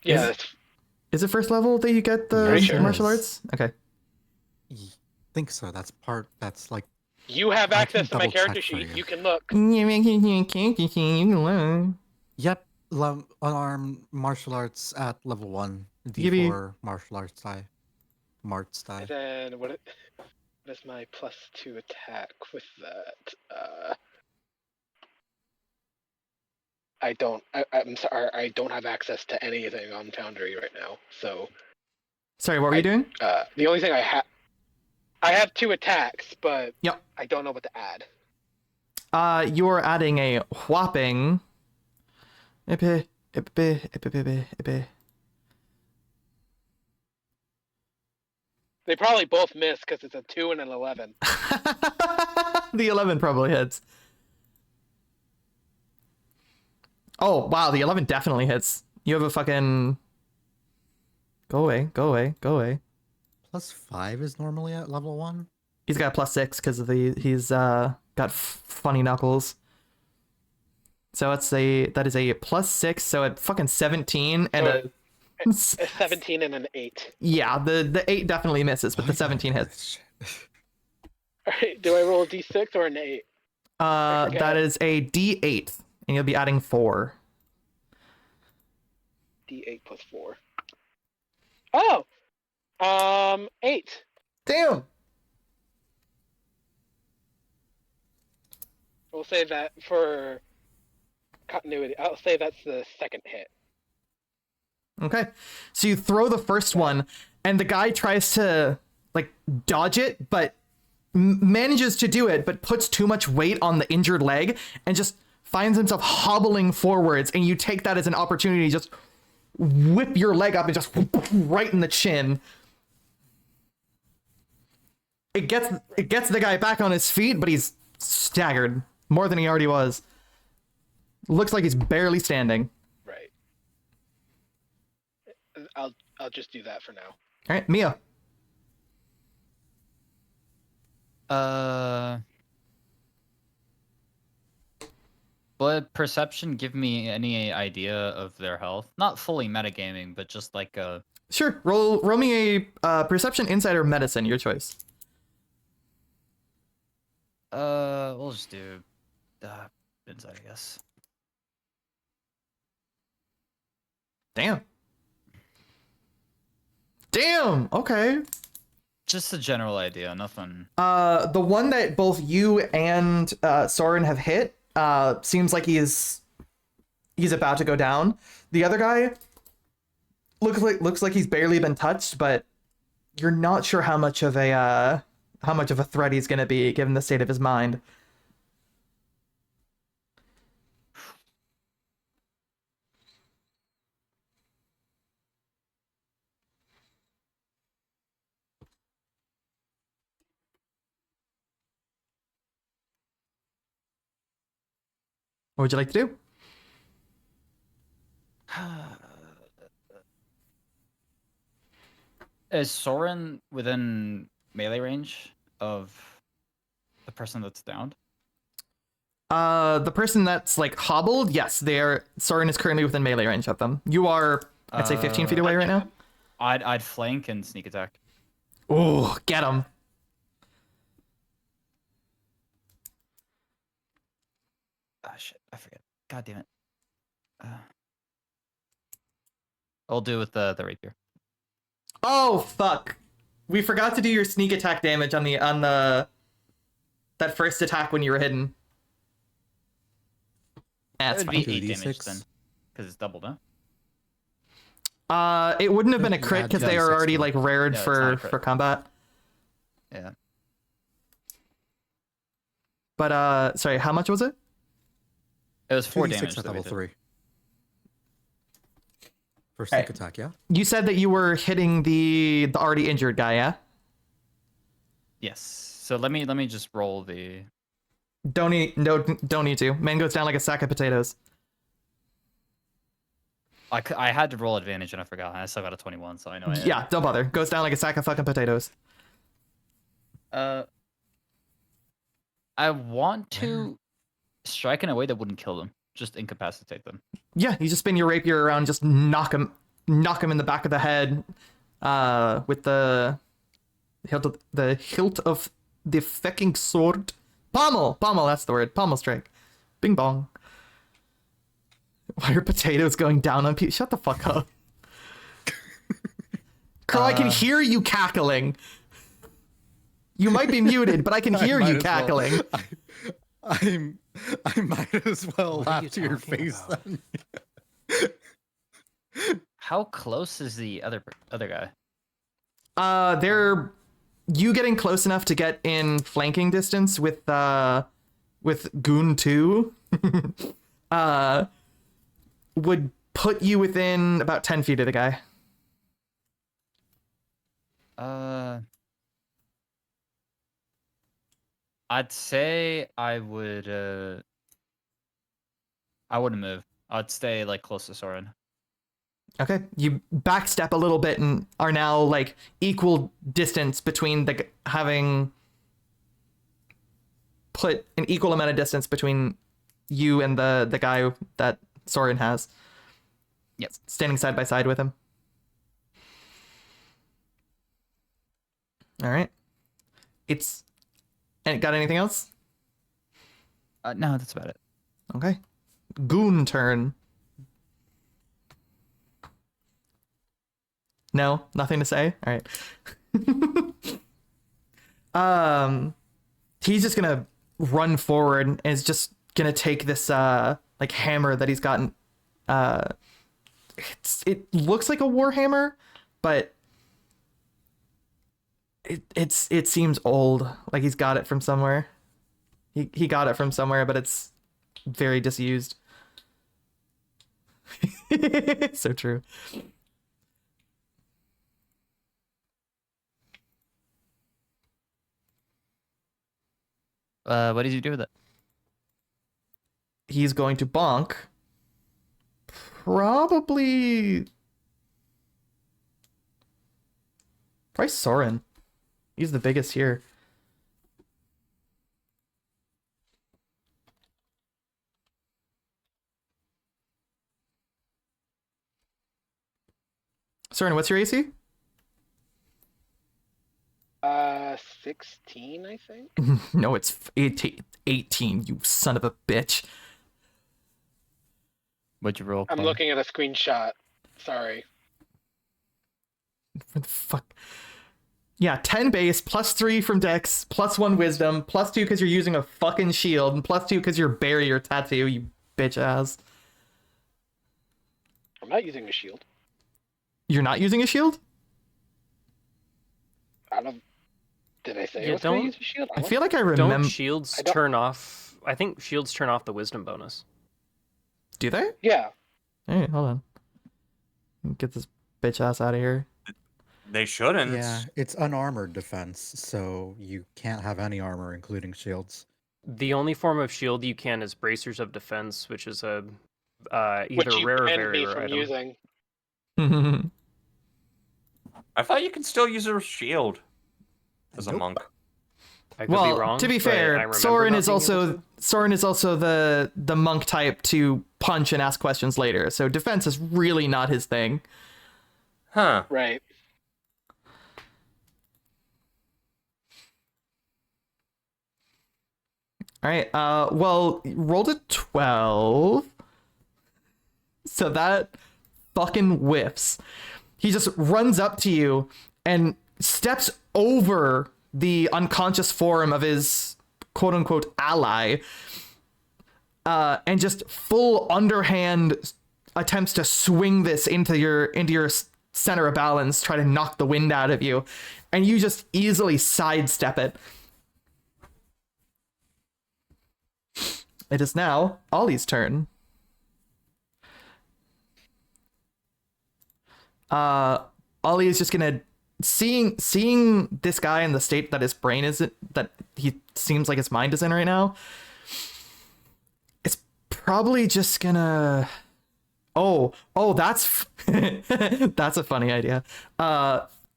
Yeah, Is- that's Is it first level that you get the Pretty sure. martial arts? Okay. Think so. That's like you have I can access to my double check character for sheet. you. You can look. Yep, unarmed martial arts at level 1. Give me- D4 martial arts die. Marts die. And then what is my +2 attack with that? I'm sorry, I don't have access to anything on Foundry right now. So Sorry, what were you doing? the only thing I have 2 attacks, but Yep. I don't know what to add. You're adding a whopping. They probably both miss because it's a 2 and an 11. The 11 probably hits. Oh, wow, the 11 definitely hits. You have a fucking... Go away, go away, go away. +5 is normally at level 1. He's got a +6 because of he's got funny knuckles. So that is a +6, so at fucking 17 and So a... A 17 and an 8. Yeah, the 8 definitely misses, but the 17 hits. All right, do I roll a d6 or an 8? forget. That is a D8, and you'll be adding 4. D8 plus 4. Oh! 8. Damn! We'll say that for continuity. I'll say that's the second hit. Okay. So you throw the first one, and the guy tries to, like, dodge it, but manages to do it, but puts too much weight on the injured leg, and just finds himself hobbling forwards, and you take that as an opportunity to just whip your leg up and just right in the chin. It gets the guy back on his feet, but he's staggered more than he already was. Looks like he's barely standing. Right. I'll just do that for now. All right, Mia. Would perception give me any idea of their health? Not fully metagaming, but just like a... Sure. Roll me a perception, insight, or medicine. Your choice. We'll just do insight, I guess. Damn. Damn. Okay. Just a general idea, nothing. The one that both you and Soren have hit seems like he's about to go down. The other guy looks like he's barely been touched, but you're not sure how much of a threat he's gonna be given the state of his mind. What would you like to do? Is Soren within melee range of the person that's downed? The person that's like hobbled, yes, Soren is currently within melee range of them. You are, I'd say, 15 feet away right now. I'd flank and sneak attack. Oh, get him. Ah, shit, I forget. God damn it. I'll do with the rapier. Oh fuck! We forgot to do your sneak attack damage on that first attack when you were hidden. That's It would be fine. 8 damage 2d6. then, because it's doubled, huh? It wouldn't have been a You crit add because they are 2d6 already to it. like rared Yeah, it's not a for crit. combat. Yeah. But sorry, how much was it? It was 4 2d6 damage. at that we level did. 3. For sneak Alright. attack, yeah? You said that you were hitting the already injured guy, yeah? Yes. So let me just roll the... Don't need to. Man goes down like a sack of potatoes. I had to roll advantage and I forgot. I still got a 21, so I know. Yeah, don't bother. Goes down like a sack of fucking potatoes. I want to strike in a way that wouldn't kill them, just incapacitate them. Yeah, you just spin your rapier around, just knock him in the back of the head, with the hilt of the fucking sword. Pommel, that's the word. Pommel strike. Bing bong. Why are potatoes going down on people? Shut the fuck up. Crow, I can hear you cackling. You might be muted, but I can hear Might you as well. cackling. I might as well What are you laugh to your talking face about? then. How close is the other guy? They're you getting close enough to get in flanking distance with Goon 2 would put you within about 10 feet of the guy. I'd say I wouldn't move. I'd stay like close to Soren. Okay, you backstep a little bit and are now like equal distance between having put an equal amount of distance between you and the guy that Soren has. Yep. Standing side by side with him. All right. And got anything else? No, that's about it. Okay. Goon turn. No, nothing to say. All right. He's just gonna run forward and is just gonna take this like hammer that he's gotten. It looks like a war hammer, but it seems old. Like he's got it from somewhere. He got it from somewhere, but it's very disused. So true. What did you do with it? He's going to bonk. Probably Soren. He's the biggest here. Soren, what's your AC? 16, I think. No, it's 18, you son of a bitch. What'd you roll? I'm Connor? looking at a screenshot. Sorry. What the fuck? Yeah, 10 base, +3 from Dex, +1 Wisdom, +2 because you're using a fucking shield, and +2 because you're barrier tattoo, you bitch ass. I'm not using a shield. You're not using a shield? I don't. Did I say Yeah, I was going don't- to use a shield? I feel like I Don't remember. shields I don't- turn off? I think shields turn off the wisdom bonus. Do they? Yeah. Hey, hold on. Get this bitch ass out of here. They shouldn't. Yeah, it's unarmored defense, so you can't have any armor, including shields. The only form of shield you can is bracers of defense, which is a either Which you rare or banned very me rare from item. using. I thought you could still use a shield as a Nope. monk. I could Well, be wrong. to be but I fair, remember Soren not is being able also to. Soren is also the monk type to punch and ask questions later. So defense is really not his thing. Huh. Right. All right. Well, rolled a 12. So that fucking whiffs. He just runs up to you and steps over the unconscious form of his quote unquote ally. And just full underhand attempts to swing this into your center of balance, try to knock the wind out of you, and you just easily sidestep it. It is now Ollie's turn. Ollie is just gonna seeing this guy in the state that his brain is in, that he seems like his mind is in right now. It's probably just gonna. Oh, that's that's a funny idea.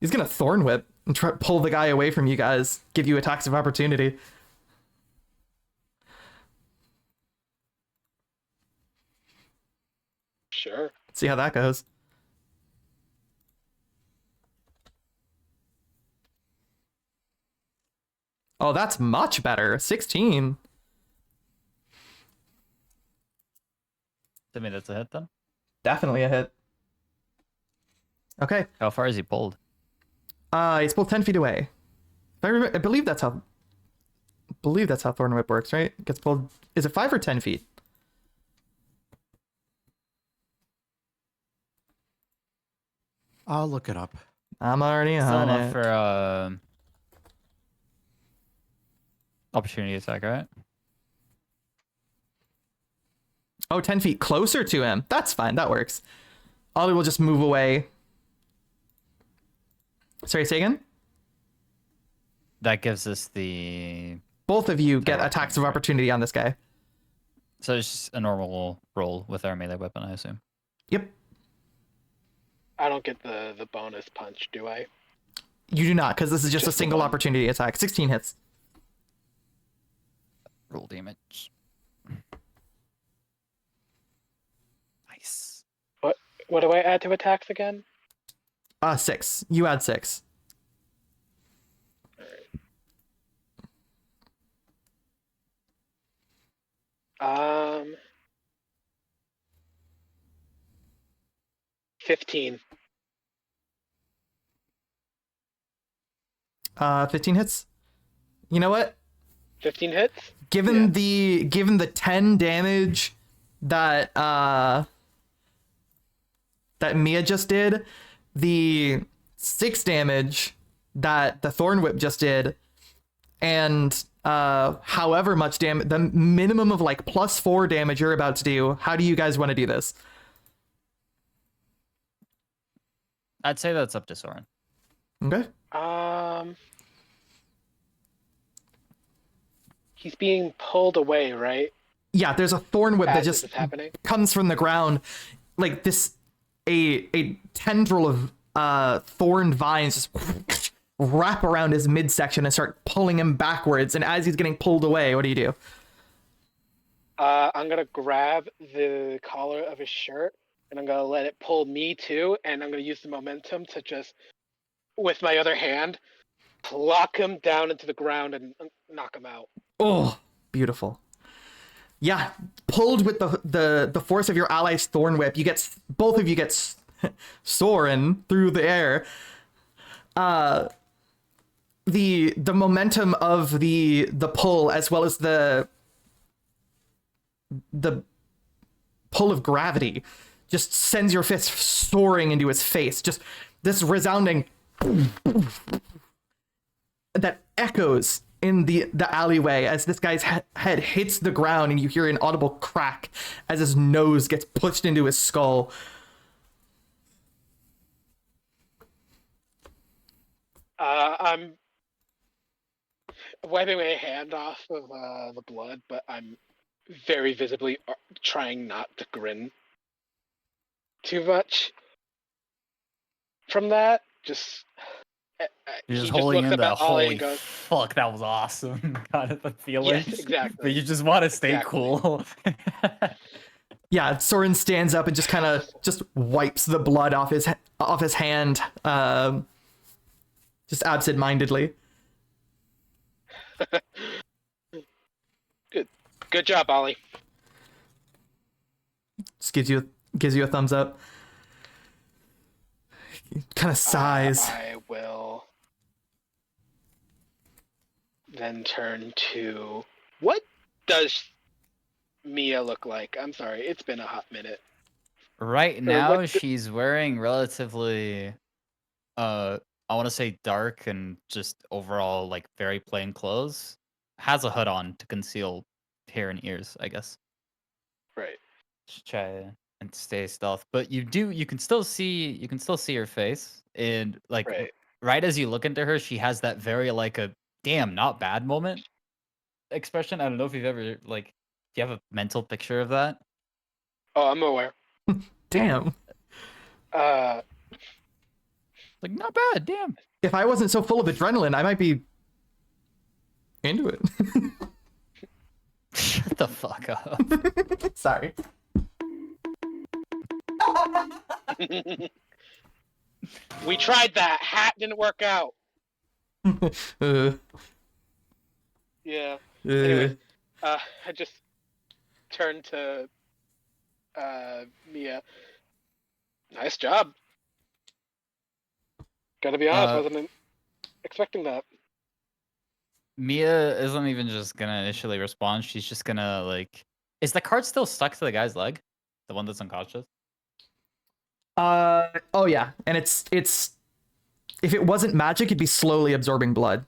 He's gonna thorn whip and try to pull the guy away from you guys, give you attacks of opportunity. Sure. See how that goes. Oh, that's much better. 16. I mean, that's a hit then. Definitely a hit. Okay. How far is he pulled? He's pulled 10 feet away. I believe that's how believe that's how Thorn Whip works, right? It gets pulled. Is it 5 or 10 feet? I'll look it up. I'm already Still on enough it. for opportunity attack, right? Oh, 10 feet closer to him. That's fine. That works. Ollie will just move away. Sorry, say again? That gives us the. Both of you get Attack of attacks of opportunity. opportunity on this guy. So it's just a normal roll with our melee weapon, I assume. Yep. I don't get the bonus punch, do I? You do not, because this is just a Just the single one. opportunity attack. 16 hits. Roll damage. Nice. What do I add to attacks again? 6. You add 6. Um, 15. 15 hits. You know what? 15 hits? Given Yeah. the 10 damage that that Mia just did, the 6 damage that the Thorn Whip just did, and however much damage, the minimum of like +4 damage you're about to do, how do you guys want to do this? I'd say that's up to Soren. Okay. He's being pulled away, right? Yeah, there's a Thorn Whip that As just this is happening. comes from the ground, like this, a tendril of thorn vines just wrap around his midsection and start pulling him backwards. And as he's getting pulled away, what do you do? I'm gonna grab the collar of his shirt and I'm gonna let it pull me too, and I'm gonna use the momentum to just, with my other hand, pluck him down into the ground and knock him out. Oh, beautiful. Yeah, pulled with the force of your ally's Thorn Whip, you get, both of you get soaring through the air. The momentum of the pull, as well as the pull of gravity, just sends your fist soaring into his face. Just this resounding that echoes in the alleyway as this guy's head hits the ground, and you hear an audible crack as his nose gets pushed into his skull. I'm wiping my hand off of the blood, but I'm very visibly trying not to grin too much from that. Just You're he just holding looks in up the at Ollie holy and goes, fuck, that was awesome kind of a feeling. Yes, exactly. But you just want to stay Exactly. cool. Yeah, Soren stands up and just kind of just wipes the blood off his hand, just absent-mindedly. "Good job, Ollie." Just gives you a thumbs up. Kind of sighs. I will then turn to, what does Mia look like? I'm sorry, it's been a hot minute. Right Or now, what she's wearing relatively, I want to say dark and just overall like very plain clothes. Has a hood on to conceal hair and ears, I guess. Right. Just try and stay stealth, but you can still see her face, and like Right. right as you look into her, she has that very like a damn not bad moment expression. I don't know if you've ever like, do you have a mental picture of that? Oh, I'm aware. Damn. Uh, Like not bad, damn. If I wasn't so full of adrenaline, I might be into it. Shut the fuck up. Sorry. we tried that. Hat didn't work out. uh, Yeah. uh, Anyway, I just turned to Mia. Nice job. Gotta be honest, Uh, wasn't expecting that. Mia isn't even just gonna initially respond. She's just gonna like. Is the card still stuck to the guy's leg? The one that's unconscious? Oh yeah, and it's if it wasn't magic, it'd be slowly absorbing blood.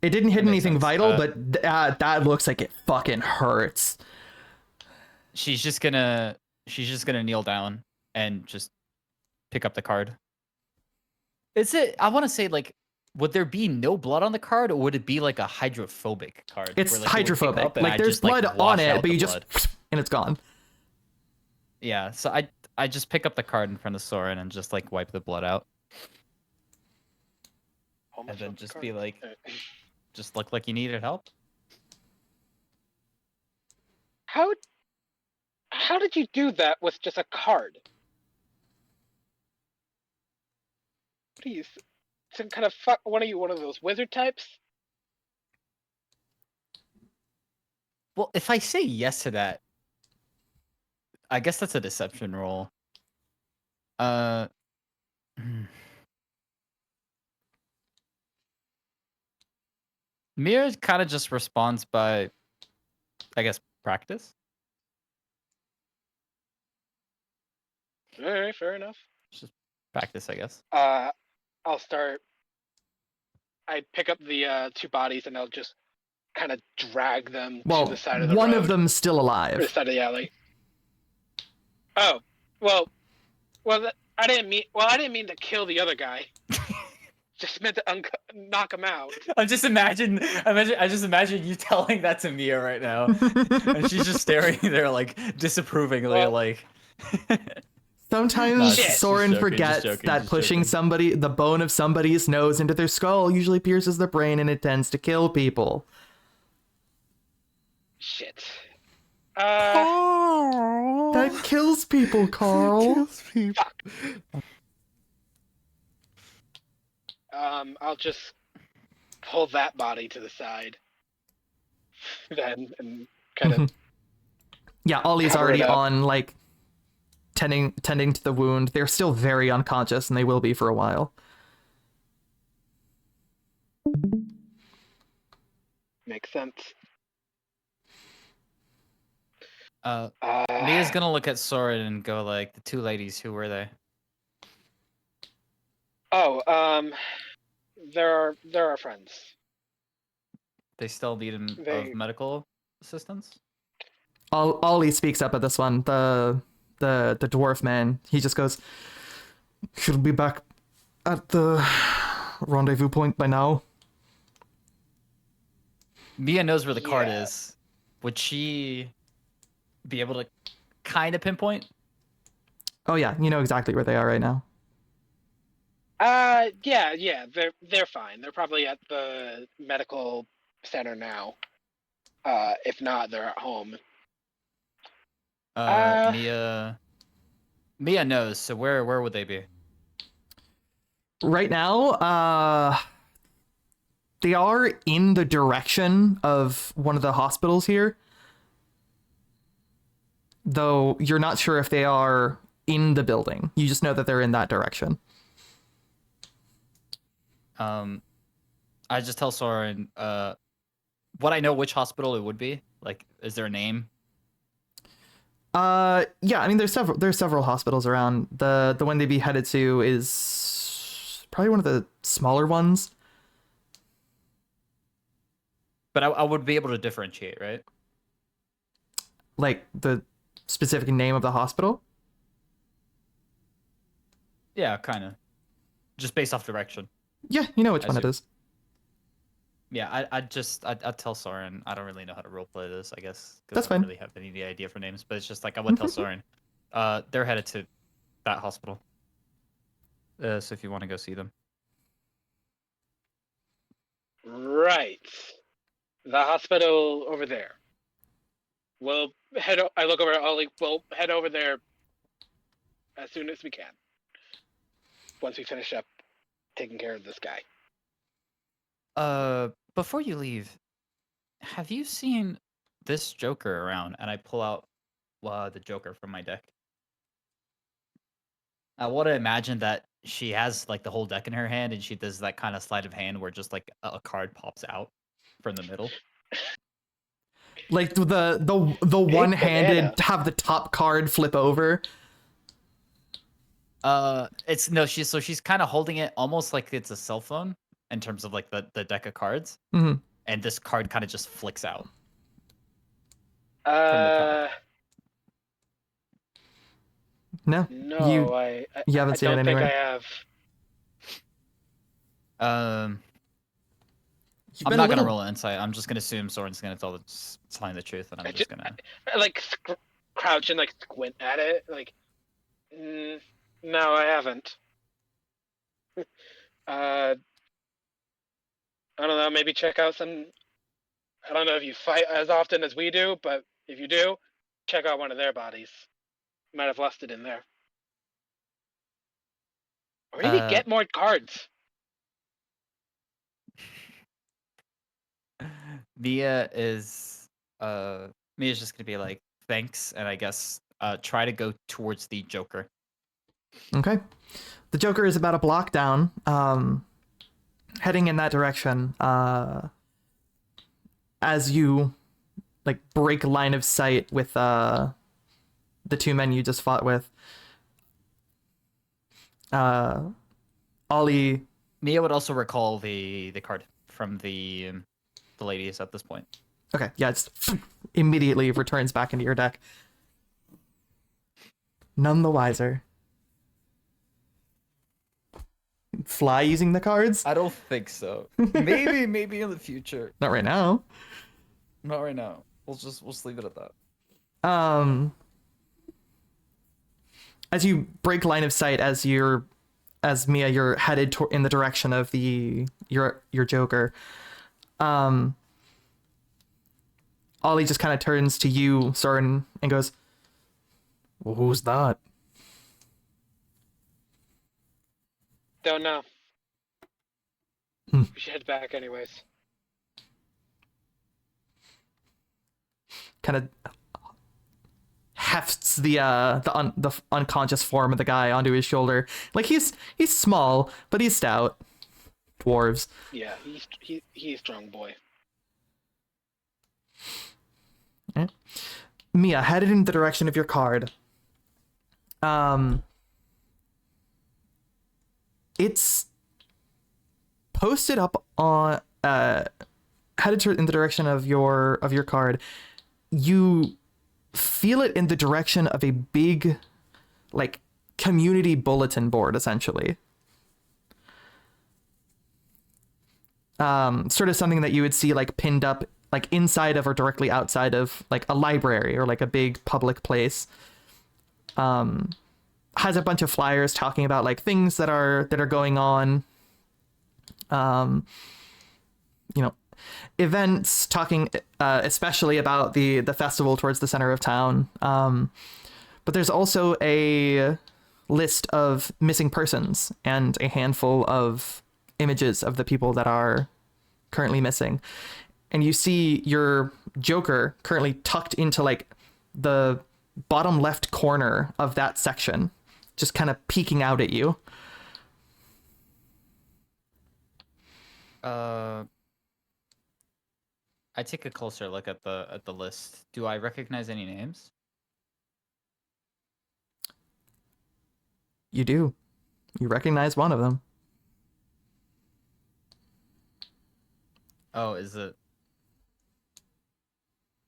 It didn't hit That makes anything sense. vital, but that looks like it fucking hurts. She's just gonna kneel down and just pick up the card. Is it? I want to say like, would there be no blood on the card, or would it be like a hydrophobic card? It's where, like, you would pick hydrophobic. up and Like I there's just, like, blood on wash it, out but the you blood? just and it's gone. Yeah. So I just pick up the card in front of Soren and just like wipe the blood out, and then just be like, just look like you needed help. How did you do that with just a card? What are you? Some kind of fuck? What are you? One of those wizard types? Well, if I say yes to that, I guess that's a deception roll. Hmm. Mira kind of just responds by, I guess, practice. All right, fair enough. Just practice, I guess. I'll start. I pick up the two bodies and I'll just kind of drag them Well, to the side of the one road, of them's still or the alive. side of the alley. Oh, well, I didn't mean to kill the other guy. Just meant to knock him out. I just imagine you telling that to Mia right now, and she's just staring there like disapprovingly, Well- like. Sometimes Nah, Shit. Soren just joking, forgets that pushing the bone of somebody's nose into their skull usually pierces their brain and it tends to kill people. Shit. That kills people, Carl. I'll just pull that body to the side. Then and kind of Yeah, Ollie's Cover it already up. on, like, tending to the wound. They're still very unconscious, and they will be for a while. makes sense. Mia's gonna look at Soren and go like, "The two ladies, who were they?" Oh, they're our friends. They still need They- of medical assistance. Ollie speaks up at this one. The dwarf man. He just goes, "She'll be back at the rendezvous point by now." Mia knows where the card Yeah. is. Would she be able to kind of pinpoint? Oh yeah, you know exactly where they are right now. Yeah, they're fine. They're probably at the medical center now. If not, they're at home. Mia knows. So where would they be? Right now, they are in the direction of one of the hospitals here. Though you're not sure if they are in the building. You just know that they're in that direction. I just tell Soren, would I know which hospital it would be? Like, is there a name? Yeah, I mean there's several hospitals around. The one they'd be headed to is probably one of the smaller ones. But I would be able to differentiate, right? Like the specific name of the hospital. Yeah, kind of. Just based off direction. Yeah, you know which I one it see. is. Yeah, I'd tell Soren. I don't really know how to roleplay this, I guess. 'Cause That's I don't fine. really have any idea for names, but it's just like I would tell Soren. They're headed to that hospital. So if you want to go see them. Right. The hospital over there. We'll head. I look over at Ollie. We'll head over there as soon as we can. Once we finish up taking care of this guy. Before you leave, have you seen this Joker around? And I pull out the Joker from my deck. I want to imagine that she has like the whole deck in her hand, and she does that kind of sleight of hand where just like a card pops out from the middle. Like the one-handed banana. have the top card flip over. It's no, she's kind of holding it almost like it's a cell phone in terms of like the deck of cards, hmm and this card kind of just flicks out. No, No, you I haven't I seen it don't think I anywhere. have. You've I'm been not a gonna little- roll insight. I'm just gonna assume Soren's gonna telling the truth, and I'm just gonna. I like crouch and like squint at it. Like, no, I haven't. I don't know. Maybe check out some. I don't know if you fight as often as we do, but if you do, check out one of their bodies. You might have left it in there. Or maybe get more cards. Mia's just gonna be like, thanks, and I guess try to go towards the Joker. Okay. The Joker is about a block down, heading in that direction. As you like break line of sight with the two men you just fought with. Ollie. Mia would also recall the card from the ladies at this point. Okay, yeah, it's immediately returns back into your deck. None the wiser. Fly using the cards? I don't think so. Maybe in the future. Not right now. Not right now. We'll just leave it at that. As you break line of sight, as Mia, you're headed in the direction of your Joker. Ollie just kind of turns to you, Soren, and goes, well, "Who's that?" Don't know. Hmm. We should head back anyways. Kind of hefts the unconscious form of the guy onto his shoulder. Like he's small, but he's stout. Dwarves. Yeah, he's a strong boy. Okay. Mia, headed in the direction of your card. It's posted up on headed in the direction of your card. You feel it in the direction of a big, like, community bulletin board, essentially. Sort of something that you would see like pinned up like inside of or directly outside of like a library or like a big public place. Has a bunch of flyers talking about like things that are going on. Events talking especially about the festival towards the center of town. But there's also a list of missing persons and a handful of images of the people that are currently missing. And you see your Joker currently tucked into like the bottom left corner of that section, just kind of peeking out at you. I take a closer look at the list. Do I recognize any names? You do. You recognize one of them. Oh, is it?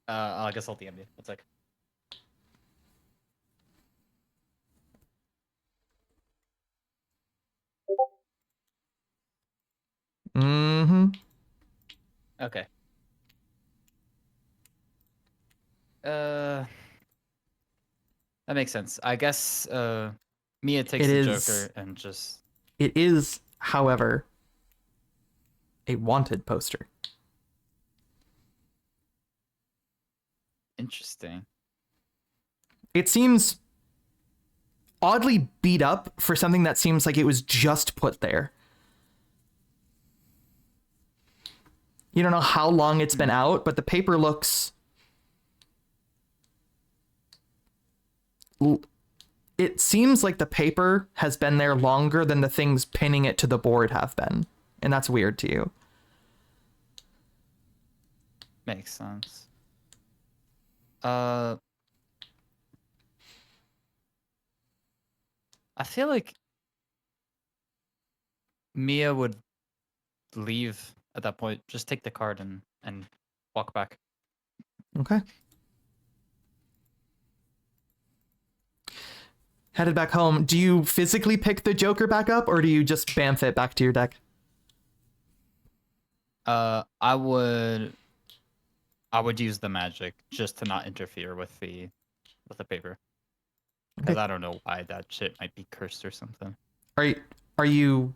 I guess I'll DM you. One sec. Mm-hmm. Okay. That makes sense. I guess Mia takes It the is- Joker and just It is, however, a wanted poster. interesting. It seems oddly beat up for something that seems like it was just put there. You don't know how long it's been out, but the paper looks it seems like the paper has been there longer than the things pinning it to the board have been, and that's weird to you. Makes sense. I feel like Mia would leave at that point. Just take the card and walk back. Okay. Headed back home. Do you physically pick the Joker back up, or do you just bamf it back to your deck? I would use the magic just to not interfere with the paper. Because Okay. I don't know why that shit might be cursed or something. Are you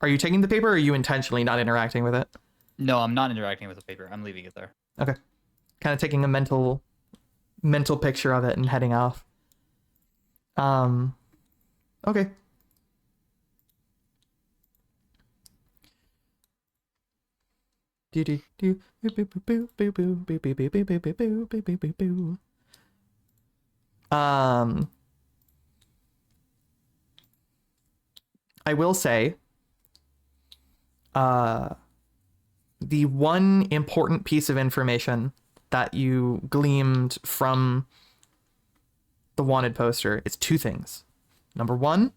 taking the paper, or are you intentionally not interacting with it? No, I'm not interacting with the paper. I'm leaving it there. Okay. Kind of taking a mental picture of it and heading off. Okay. Do do do boo boo boo boo boo boo boo boo boo boo boo boo boo boo boo boo. I will say, the one important piece of information that you gleamed from the wanted poster is two things. Number one,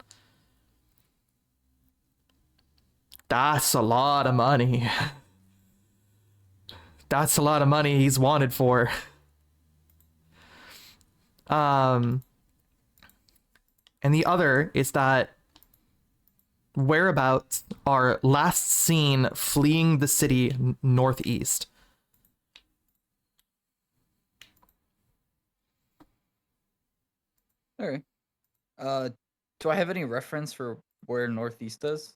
that's a lot of money. That's a lot of money he's wanted for. And the other is that whereabouts are last seen fleeing the city northeast. Okay. Do I have any reference for where northeast is?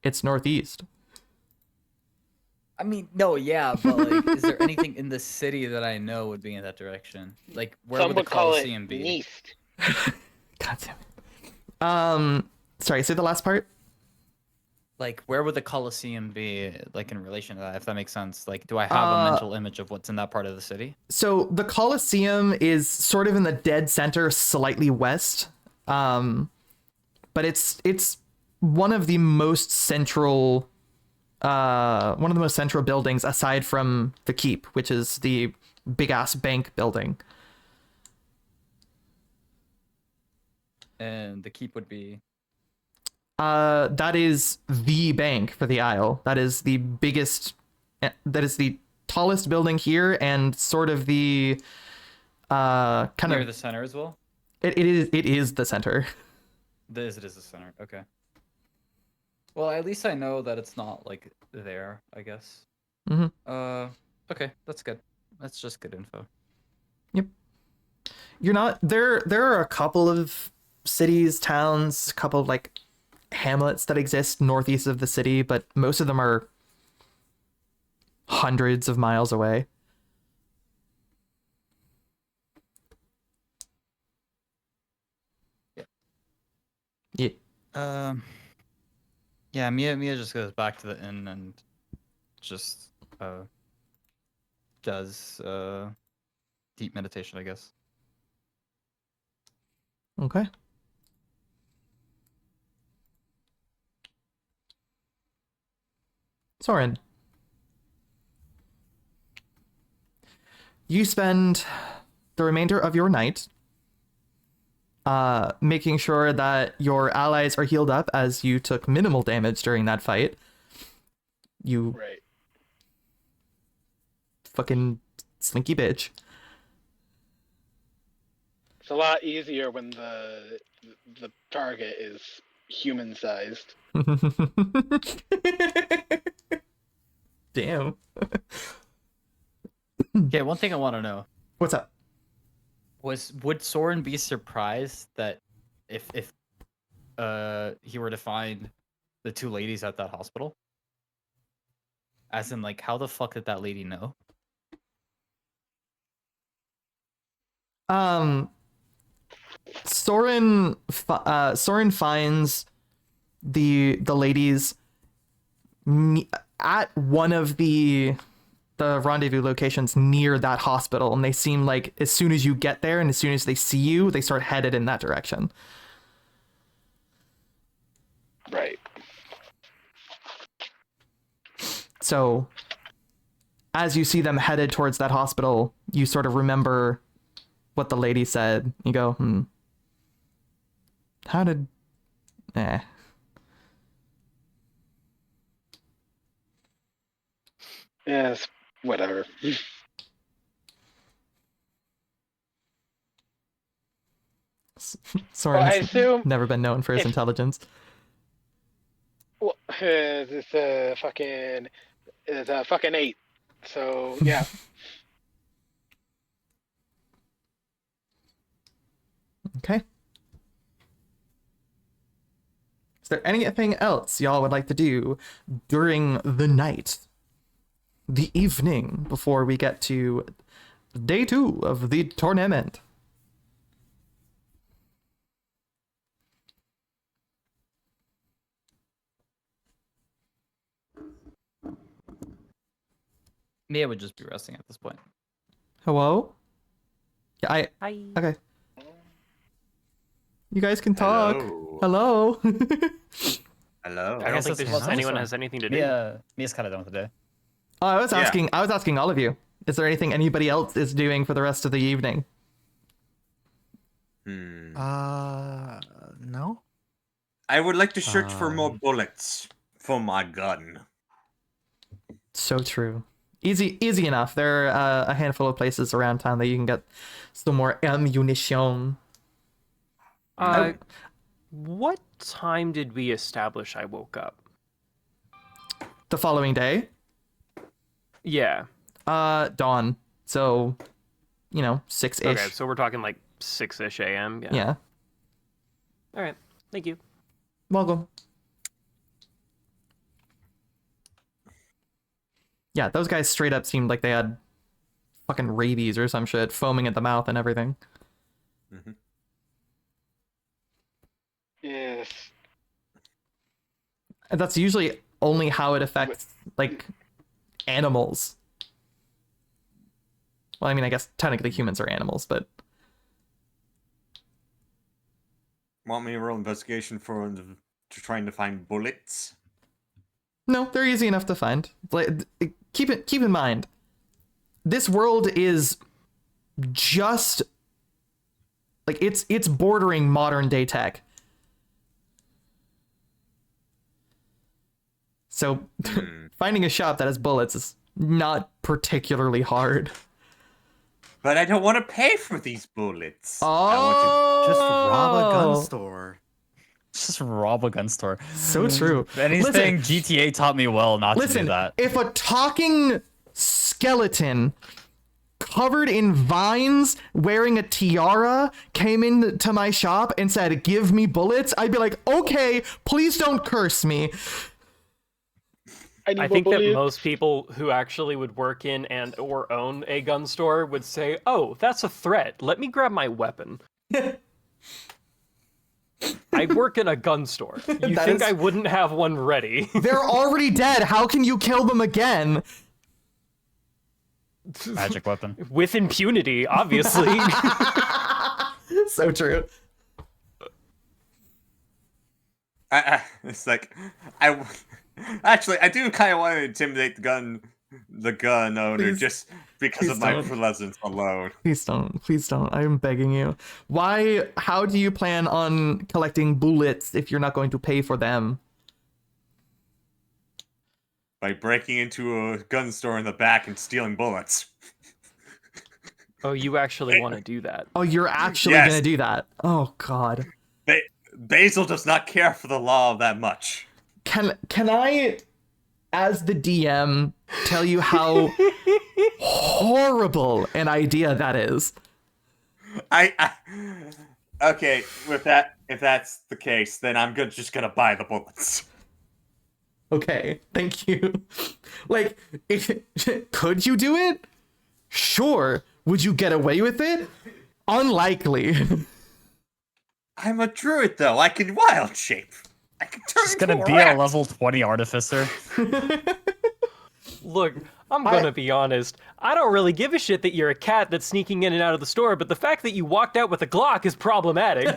It's northeast. I mean, no, yeah, but like, is there anything in the city that I know would be in that direction? Like, where Some would the would call it Colosseum be? Neast. God damn it. Sorry, say the last part. Like, where would the Colosseum be, like, in relation to that, if that makes sense? Like, do I have a mental image of what's in that part of the city? So the Colosseum is sort of in the dead center, slightly west. But it's one of the most central buildings aside from the Keep, which is the big ass bank building. And the keep would be... That is the bank for the Isle. That is the biggest, that is the tallest building here, and sort of the kind near of the center as well? it is the center. It is the center, okay. Well, at least I know that it's not, like, there, I guess. Mm-hmm. Okay, that's good. That's just good info. Yep. You're not there. There are a couple of cities, towns, a couple of like hamlets that exist northeast of the city, but most of them are hundreds of miles away. Yeah. Yeah, Mia just goes back to the inn and just does deep meditation, I guess. Okay. Soren. You spend the remainder of your night making sure that your allies are healed up, as you took minimal damage during that fight. You Right. fucking slinky bitch. It's a lot easier when the target is human sized. Damn. Okay, one thing I want to know. What's up? Would Soren be surprised that if he were to find the two ladies at that hospital? As in, like, how the fuck did that lady know? Soren finds the ladies at one of the the rendezvous locations near that hospital, and they seem like as soon as you get there and as soon as they see you, they start headed in that direction. Right. So as you see them headed towards that hospital, you sort of remember what the lady said. You go, how did... Yes, whatever. Soren Well, I has assume never been known for his if- intelligence. Well, it's a fucking 8. So yeah. Okay. Is there anything else y'all would like to do during the night, the evening, before we get to day 2 of the tournament? Mia would just be resting at this point. Hello? Yeah, Hi. okay. You guys can talk. Hello. Hello. Hello. I don't guess think that's there's fine. anyone has anything to do. Mia's kind of done with the day. Oh, I was Yeah. asking all of you. Is there anything anybody else is doing for the rest of the evening? No. I would like to search for more bullets for my gun. So true. Easy enough. There are a handful of places around town that you can get some more ammunition. What time did we establish I woke up? The following day, Yeah. dawn. So, 6-ish. Okay, so we're talking like 6-ish a.m. Yeah. All right. Thank you. Welcome. Yeah, those guys straight up seemed like they had fucking rabies or some shit, foaming at the mouth and everything. Mhm. Yes. And that's usually only how it affects, like, animals. Well, I mean, I guess technically humans are animals, but... Want me to roll investigation for trying to find bullets? No, they're easy enough to find. Like, keep in mind, this world is just like it's bordering modern day tech. So finding a shop that has bullets is not particularly hard. But I don't want to pay for these bullets. Oh, Just rob a gun store. Just rob a gun store. So true. If anything, Listen. GTA taught me well not to do Listen, that. if a talking skeleton covered in vines wearing a tiara came into my shop and said, "Give me bullets," I'd be like, "Okay, please don't curse me." I think that most people who actually would work in and or own a gun store would say, "Oh, that's a threat. Let me grab my weapon." I work in a gun store. You That think is- I wouldn't have one ready? They're already dead. How can you kill them again? Magic weapon. With impunity, obviously. So true. It's like actually I do kind of want to intimidate the gun owner Please- just because please of my don't. presence alone. Please don't. I'm begging you. How do you plan on collecting bullets if you're not going to pay for them? By breaking into a gun store in the back and stealing bullets. Oh, you actually want to do that? Oh, you're actually Yes. gonna do that? Oh God. Basil does not care for the law that much. Can I, as the DM, tell you how horrible an idea that is? Okay, with that, if that's the case, then I'm just gonna buy the bullets. Okay, thank you. Like, could you do it? Sure. Would you get away with it? Unlikely. I'm a druid, though. I can wild shape. I can turn Just into gonna a be rat. a level 20 artificer. Look, I'm gonna be honest. I don't really give a shit that you're a cat that's sneaking in and out of the store, but the fact that you walked out with a Glock is problematic.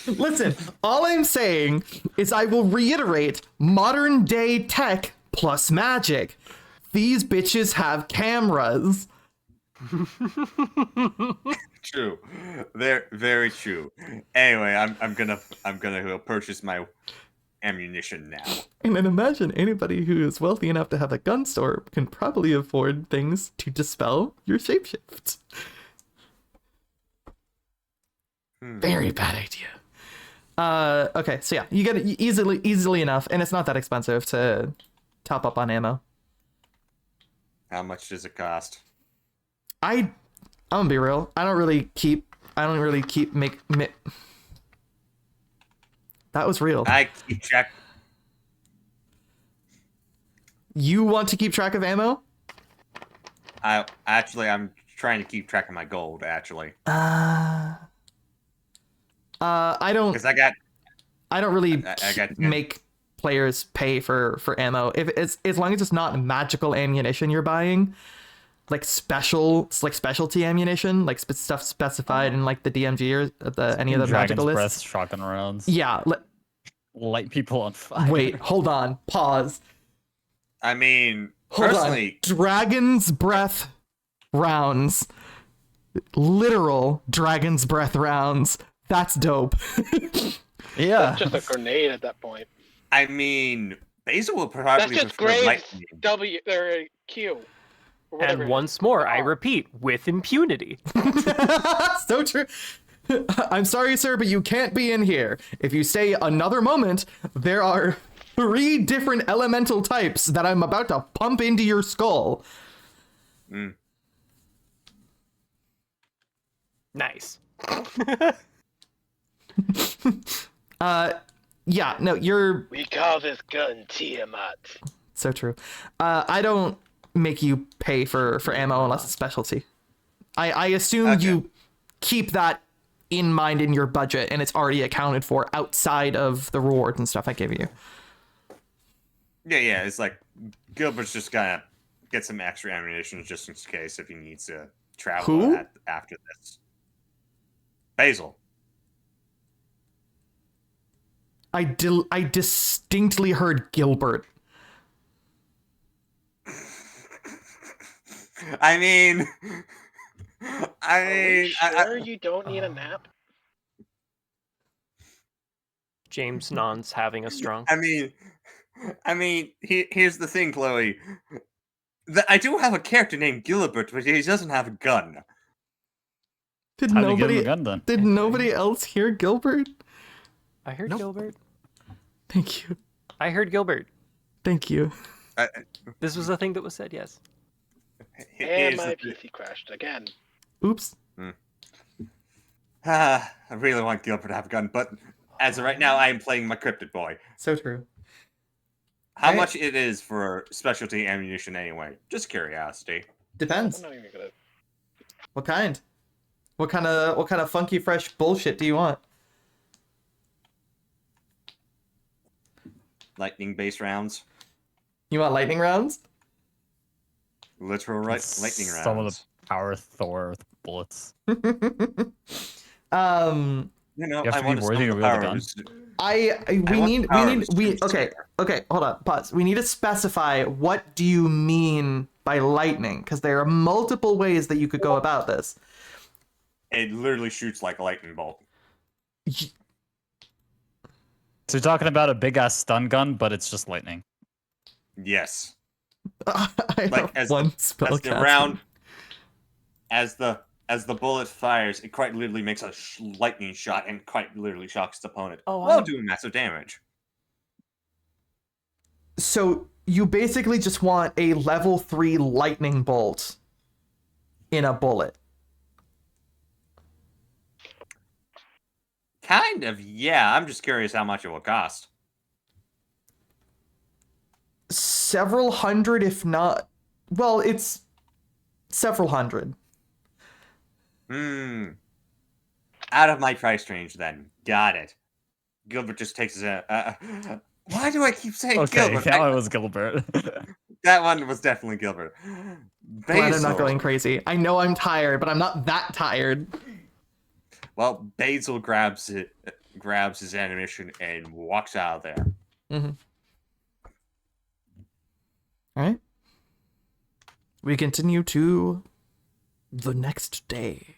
Listen, all I'm saying is I will reiterate modern day tech plus magic. These bitches have cameras. True, very true. Anyway, I'm gonna go purchase my ammunition now. And then imagine anybody who is wealthy enough to have a gun store can probably afford things to dispel your shapeshift. Very bad idea. Okay, so yeah, you get it easily enough, and it's not that expensive to top up on ammo. How much does it cost? I'm gonna be real. I don't really keep That was real. I keep track. You want to keep track of ammo? I'm trying to keep track of my gold. Actually, I don't. because I don't really I got make players pay for ammo. If it's as long as it's not magical ammunition you're buying, like specialty ammunition, like stuff specified in like the DMG or any of the Dragon's magical Breath lists. shotgun rounds. Yeah. Light people on fire. Wait, hold on. Pause. I mean, Hold personally, on. Dragon's Breath rounds. Literal Dragon's Breath rounds. That's dope. Yeah. That's just a grenade at that point. I mean, Basil will probably That's just prefer Graves lightning. W or Q. Or whatever And it once is. more, I repeat, with impunity. So true. I'm sorry, sir, but you can't be in here. If you stay another moment, there are 3 different elemental types that I'm about to pump into your skull. Nice. Yeah, no, you're We call this gun Tiamat. so true. I don't make you pay for ammo unless it's specialty. I assume Okay. you keep that in mind in your budget and it's already accounted for outside of the rewards and stuff I give you. Yeah. It's like Gilbert's just gonna get some extra ammunition just in case if he needs to travel Who? after this. Basil. I distinctly heard Gilbert. I mean, Are you I- sure you don't need a nap? James Non's having a strong. I mean, here's the thing, Chloe. I do have a character named Gilbert, but he doesn't have a gun. Did Time to give him nobody a gun then. did nobody else hear Gilbert? I heard Nope. Gilbert. Thank you. I heard Gilbert. Thank you. This was a thing that was said, yes. And Here's my the- PC crashed again. Oops. I really want Gilbert to have a gun, but as of right now, I am playing my Cryptid Boy. So true. How I- much it is for specialty ammunition anyway? Just curiosity. Depends. I'm not even gonna. What kind? What kind of funky fresh bullshit do you want? Lightning based rounds. You want lightning rounds? Literal lightning rounds. Some of the power Thor with bullets. You know, You have I to be want worthy to some wield a gun. powers. Okay, hold on, pause. We need to specify what do you mean by lightning, because there are multiple ways that you could go about this. It literally shoots like a lightning bolt. So you're talking about a big ass stun gun, but it's just lightning. Yes. I Like, have one spell As the round, as the bullet fires, it quite literally makes a lightning shot and quite literally shocks its opponent while doing massive damage. So you basically just want a level 3 lightning bolt in a bullet. Kind of, yeah. I'm just curious how much it will cost. Several hundred, if not. Well, it's several hundred. Out of my price range, then. Got it. Gilbert just takes a. Why do I keep saying Okay, Gilbert? now it was Gilbert. That one was definitely Gilbert. Glad I'm not going Basil. crazy. I know I'm tired, but I'm not that tired. Well, Basil grabs his ammunition and walks out of there. Mm-hmm. All right. We continue to the next day.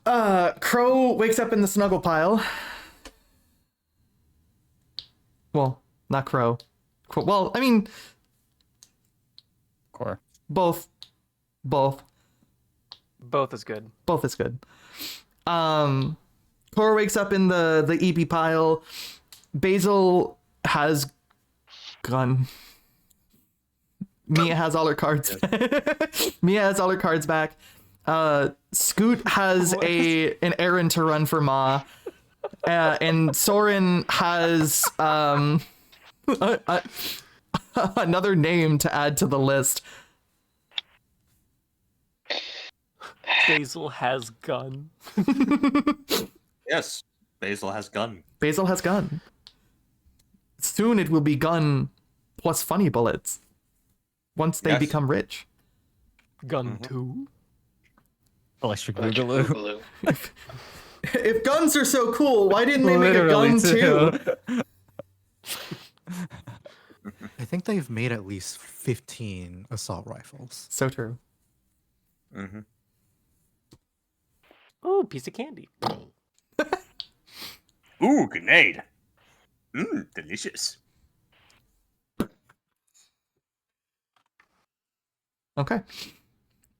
Crow wakes up in the snuggle pile. Well, not Crow. Well, I mean, Core. both. Both is good. Both is good. Cora wakes up in the EP pile. Basil has gun. Mia has all her cards. Mia has all her cards back. Scoot has an errand to run for Ma. And Soren has another name to add to the list. Basil has gun. Yes, Basil has gun. Basil has gun. Soon it will be gun plus funny bullets. Once they Yes. become rich. Gun 2. Electric Electric Boogaloo. Boogaloo. If guns are so cool, why didn't they make a gun too? I think they've made at least 15 assault rifles. So true. Mm-hmm. Oh, piece of candy. Ooh, grenade. Delicious. Okay.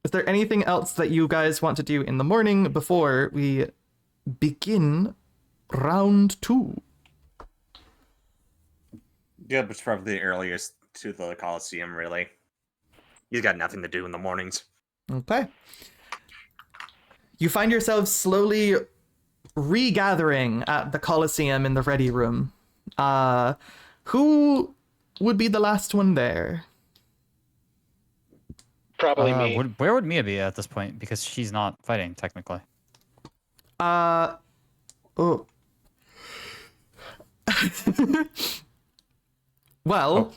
Is there anything else that you guys want to do in the morning before we begin round 2? Gilbert's probably the earliest to the Coliseum, really. He's got nothing to do in the mornings. Okay. You find yourselves slowly regathering at the Coliseum in the ready room. Who would be the last one there? Probably me. Where would Mia be at this point? Because she's not fighting, technically. Oh. Well,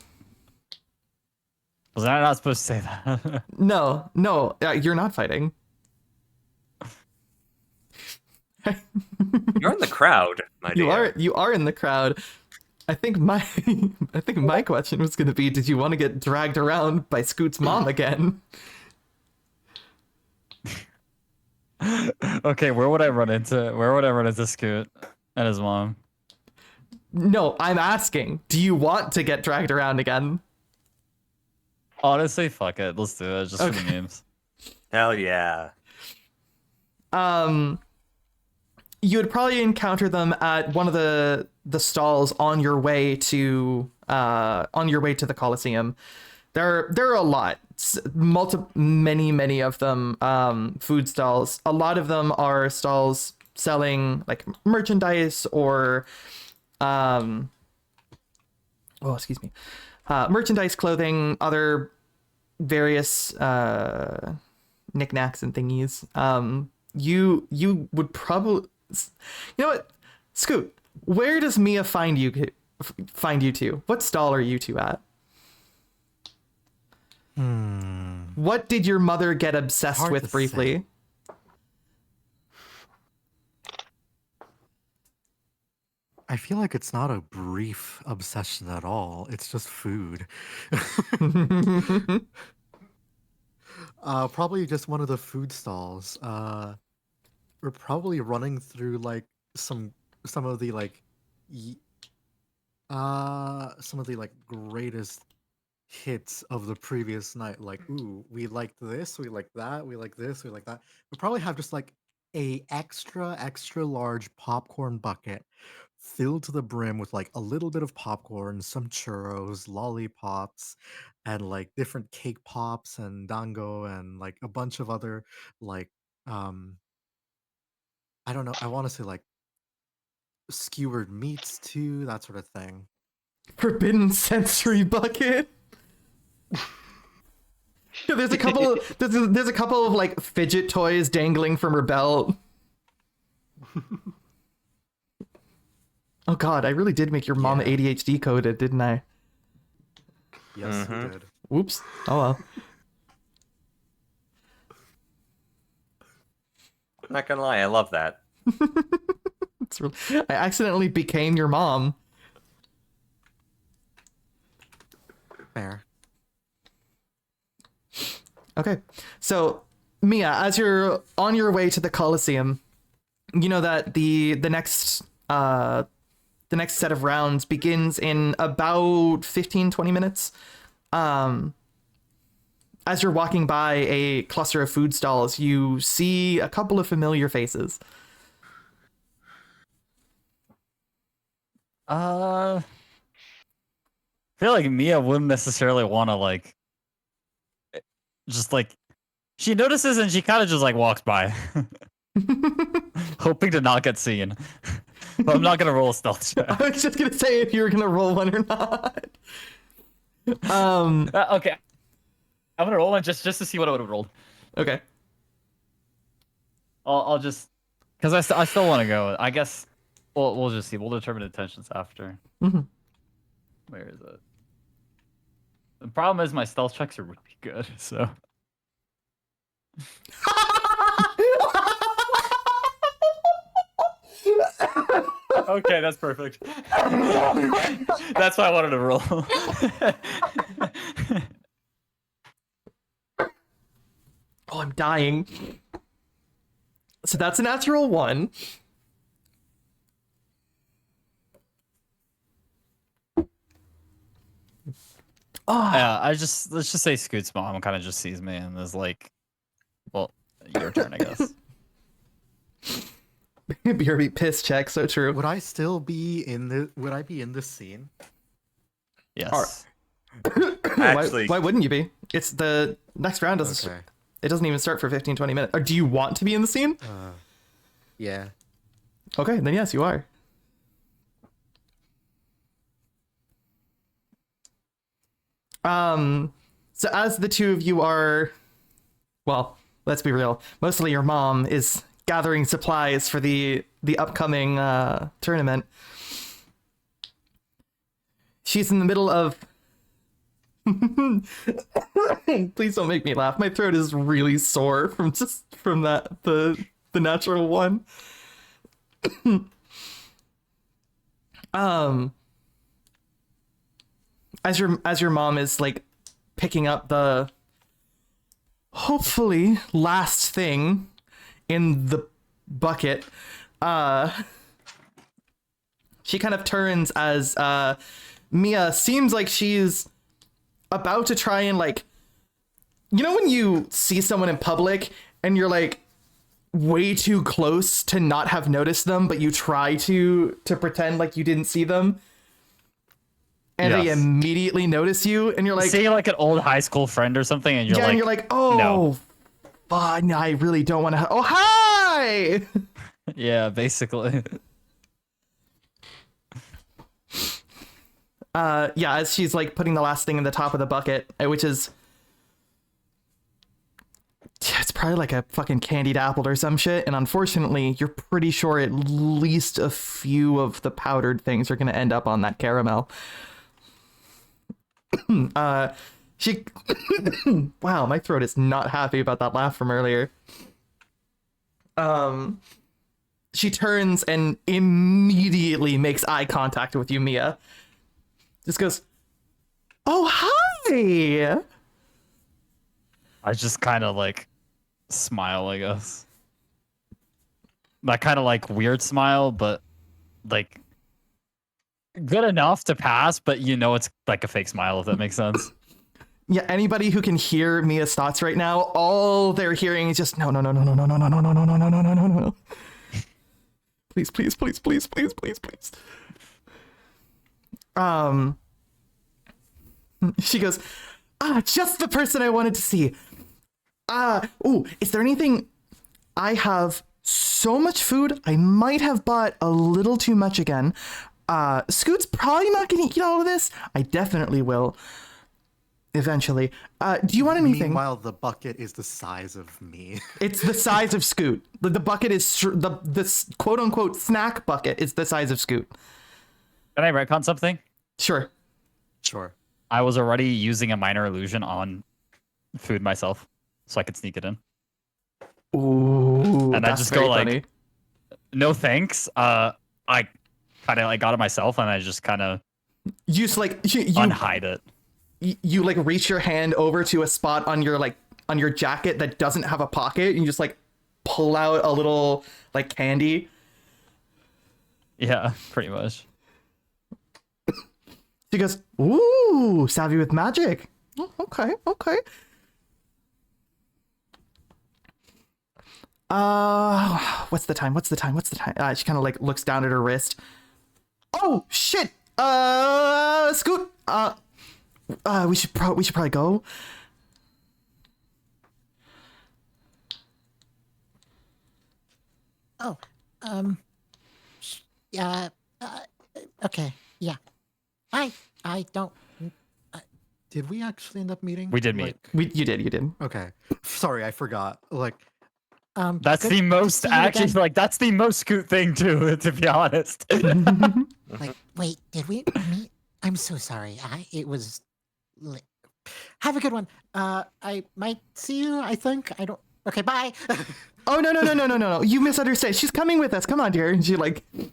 Was I not supposed to say that? no, you're not fighting. You're in the crowd, my dear. You are in the crowd. I think my question was going to be, did you want to get dragged around by Scoot's mom again? Okay, where would I run into Scoot and his mom? No, I'm asking, do you want to get dragged around again? Honestly, fuck it. Let's do it just for the memes. Hell yeah. You would probably encounter them at one of the stalls on your way to the Coliseum. There are a lot, many of them, food stalls. A lot of them are stalls selling like merchandise or merchandise, clothing, other various knickknacks and thingies. You would probably, you know what, Scoot, where does Mia find you to? What stall are you two at? What did your mother get obsessed Hard with to briefly? say. I feel like it's not a brief obsession at all. It's just food. Probably just one of the food stalls. We're probably running through like some of the like some of the like greatest hits of the previous night. Like, ooh, we liked this, we like that, we like this, we like that. We probably have just like a extra large popcorn bucket filled to the brim with like a little bit of popcorn, some churros, lollipops, and like different cake pops and dango and like a bunch of other like I don't know, I want to say like skewered meats too, that sort of thing. Forbidden sensory bucket. There's a couple of like fidget toys dangling from her belt. Oh god, I really did make your mom Yeah. ADHD coded, didn't I? Yes, you Mhm. did. Whoops. Oh well. I'm not gonna lie, I love that. It's really... I accidentally became your mom. Fair. Okay. So, Mia, as you're on your way to the Colosseum, you know that the next set of rounds begins in about 15-20 minutes. As you're walking by a cluster of food stalls, you see a couple of familiar faces. I feel like Mia wouldn't necessarily want to like, just like, she notices and she kind of just like walks by, hoping to not get seen. But I'm not gonna roll a stealth check. I was just gonna say if you were gonna roll one or not. Okay, I'm gonna roll one just to see what I would have rolled. Okay. I'll just, because I still want to go. I guess we'll just see. We'll determine intentions after. Mhm. Where is it? The problem is my stealth checks are really good, so. Okay, that's perfect. That's why I wanted to roll. Oh, I'm dying. So that's a natural 1. Oh, Yeah, let's just say Scoot's mom kind of just sees me and is like, well, your turn, I guess. BRB piss check, so true. Would I still be in the? Would I be in this scene? Yes. Actually, Why wouldn't you be? It's the next round doesn't Okay. it doesn't even start for 15-20 minutes. Or do you want to be in the scene? Yeah. Okay, then yes, you are. So as the two of you are, well, let's be real, mostly your mom is gathering supplies for the upcoming tournament. She's in the middle of please don't make me laugh. My throat is really sore from that the natural 1. As your mom is like picking up the hopefully last thing in the bucket, she kind of turns as Mia seems like she's about to try and like, you know when you see someone in public and you're like way too close to not have noticed them, but you try to pretend like you didn't see them, and they Yes. immediately notice you, and you're like, Say like an old high school friend or something, and you're yeah, like, and you're like, oh, no. fun, I really don't want to. Oh, hi. yeah, basically. Yeah, as she's like putting the last thing in the top of the bucket, which is, it's probably like a fucking candied apple or some shit, and unfortunately you're pretty sure at least a few of the powdered things are going to end up on that caramel. She wow, my throat is not happy about that laugh from earlier. She turns and immediately makes eye contact with you, Mia. Just goes, oh, hi. I just kind of like smile, I guess. That kind of like weird smile, but like good enough to pass, but you know it's like a fake smile, if that makes sense. Yeah, anybody who can hear Mia's thoughts right now, all they're hearing is just no. Please, please, please, please, please, please, please. She goes, just the person I wanted to see. Is there anything? I have so much food, I might have bought a little too much again. Scoot's probably not gonna eat all of this. I definitely will. Eventually. Do you want anything? Meanwhile, the bucket is the size of me. It's the size of Scoot. The bucket is the quote unquote snack bucket is the size of Scoot. Can I retcon something? Sure. Sure. I was already using a minor illusion on food myself, so I could sneak it in. Ooh, And I that's just very go like, funny. no thanks. I kind of like got it myself, and I just kind of You just like you unhide it. you like reach your hand over to a spot on your on your jacket that doesn't have a pocket, and you just like pull out a little like candy. Yeah, pretty much. She goes, "Ooh, savvy with magic. Oh, okay, okay." What's the time? What's the time? What's the time? She kind of like looks down at her wrist. Oh shit! Scoot. We should probably go. Oh, yeah. Okay. Yeah. I don't. Did we actually end up meeting? We did meet. You did. Okay. Sorry, I forgot. Like, That's good the to most see you actually again. like that's the most Scoot thing too, to be honest. Like, wait, did we meet? I'm so sorry. It was. Have a good one. I might see you. I think. I don't. Okay. Bye. Oh no! You misunderstand. She's coming with us. Come on, dear. And she like, And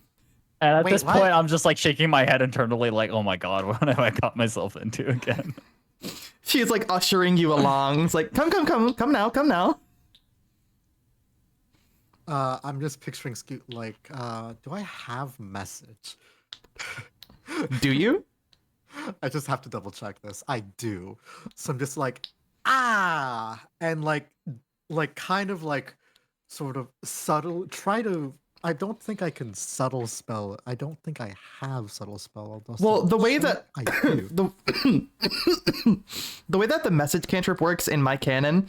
at Wait, this what? point, I'm just like shaking my head internally, like, oh my god, what have I got myself into again? she's like ushering you along. It's like, come now. I'm just picturing Scoot like, do I have message? Do you? I just have to double check this. I do. So I'm just like, and like kind of like sort of subtle I don't think I can subtle spell. I don't think I have subtle spell. I'll Well, the way check. that I do. the way that the message cantrip works in my canon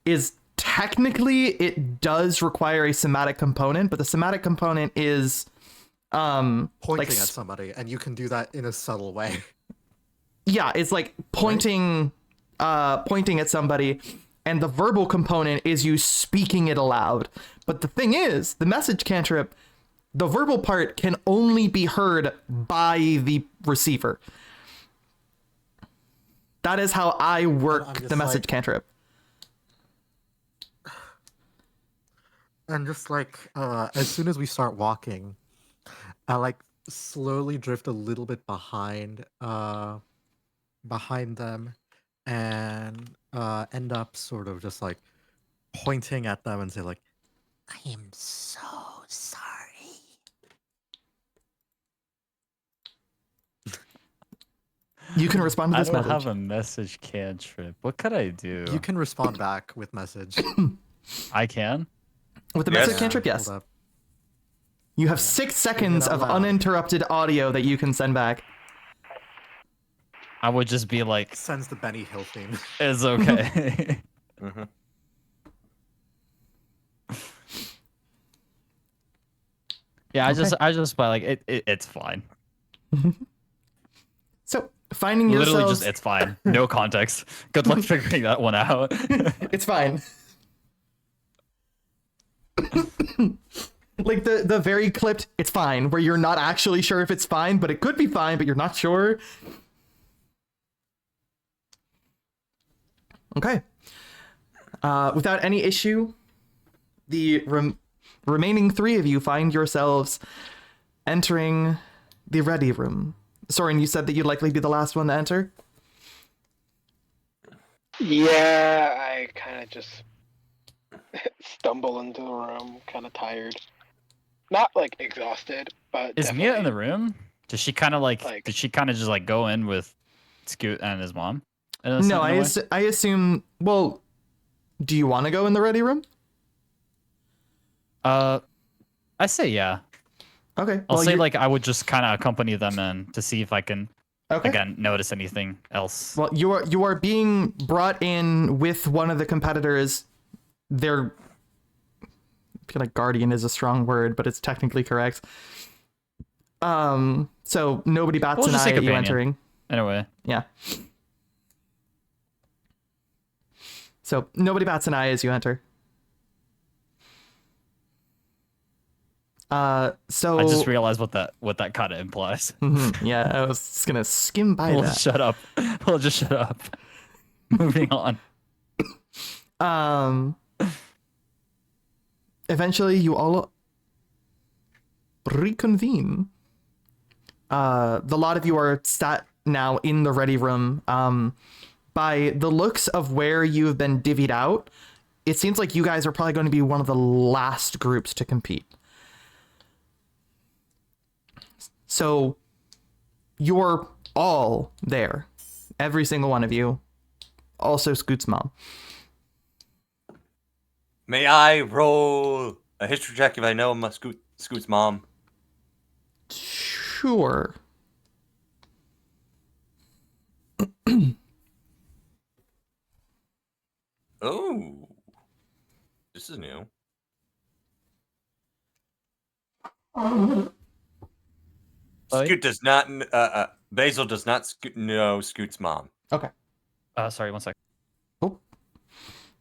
is technically it does require a somatic component, but the somatic component is Pointing like at somebody, and you can do that in a subtle way. yeah, it's like pointing at somebody, and the verbal component is you speaking it aloud. But the thing is, the message cantrip, the verbal part can only be heard by the receiver. That is how I work I'm just the message like- cantrip. And just like as soon as we start walking, I like slowly drift a little bit behind them and end up sort of just like pointing at them and say like, I am so sorry. You can respond to I this don't message. have a message cantrip. What could I do? you can respond back with message. I can? With the Yes. message cantrip, yes. Hold up. You have 6 seconds out of loud. uninterrupted audio that you can send back. I would just be like, Sends the Benny Hill theme. it's okay. Mm-hmm. Yeah, I just but like it's fine. So, finding Literally yourselves... just it's fine. No context. Good luck figuring that one out. It's fine. Like the very clipped "it's fine," where you're not actually sure if it's fine, but it could be fine, but you're not sure. Okay. Without any issue, the remaining 3 of you find yourselves entering the ready room. Soren, you said that you'd likely be the last one to enter? Yeah, I kind of just stumble into the room, kind of tired. Not like exhausted, but Is Mia in the definitely- room? Does she kind of like, Like- did she kind of just like go in with Scoot and his mom? No, I assume... Well, do you want to go in the ready room? I say yeah. Okay. I'll well, say you- like I would just kind of accompany them in to see if I can okay. again notice anything else. Well, you are being brought in with one of the competitors. Their... I feel like guardian is a strong word, but it's technically correct. So nobody bats We'll an just eye say at you companion. entering. Anyway, Yeah. So nobody bats an eye as you enter. So I just realized what that kind of implies. yeah, I was just gonna skim by We'll that. just shut up. We'll just shut up. Moving on. Eventually you all reconvene. The lot of you are sat now in the ready room. By the looks of where you've been divvied out, it seems like you guys are probably going to be one of the last groups to compete. So you're all there. Every single one of you. Also Scoot's mom. May I roll a history check if I know my Scoot's mom? Sure. Oh, this is new. Oh, Scoot does not. Basil does not know Scoot's mom. Okay. Sorry, 1 second.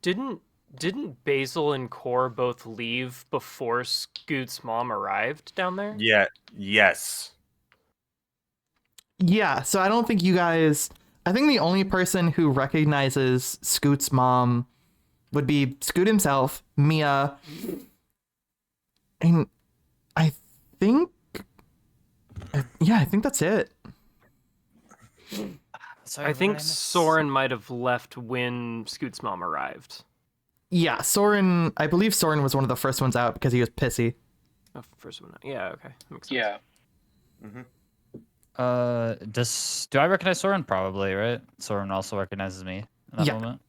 Didn't Basil and Core both leave before Scoot's mom arrived down there? Yeah. Yes. Yeah, so I don't think you guys... I think the only person who recognizes Scoot's mom would be Scoot himself, Mia, and I think... Yeah, I think that's it. Sorry, I what think did miss? Soren might have left when Scoot's mom arrived. Yeah, Soren... I believe Soren was one of the first ones out because he was pissy. Oh, first one. Yeah, okay. That makes sense. Yeah. Mm-hmm. Do I recognize Soren? Probably, right? Soren also recognizes me in that Yeah. moment.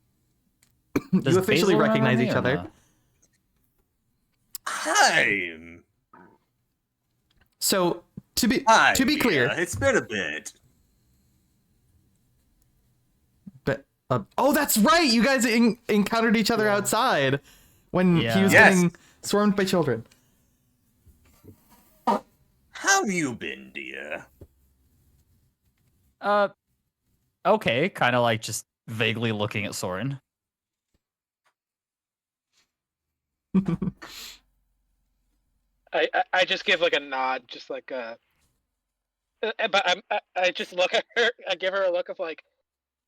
You officially Basil remember recognize me each or other. no? Hi. So, to be Mia. clear... It's been a bit. But oh, that's right. You guys encountered each other outside when he was Yeah. getting swarmed by children. How you been, dear? Okay, kind of like just vaguely looking at Soren. I just give like a nod, just like a. But I just look at her. I give her a look of like,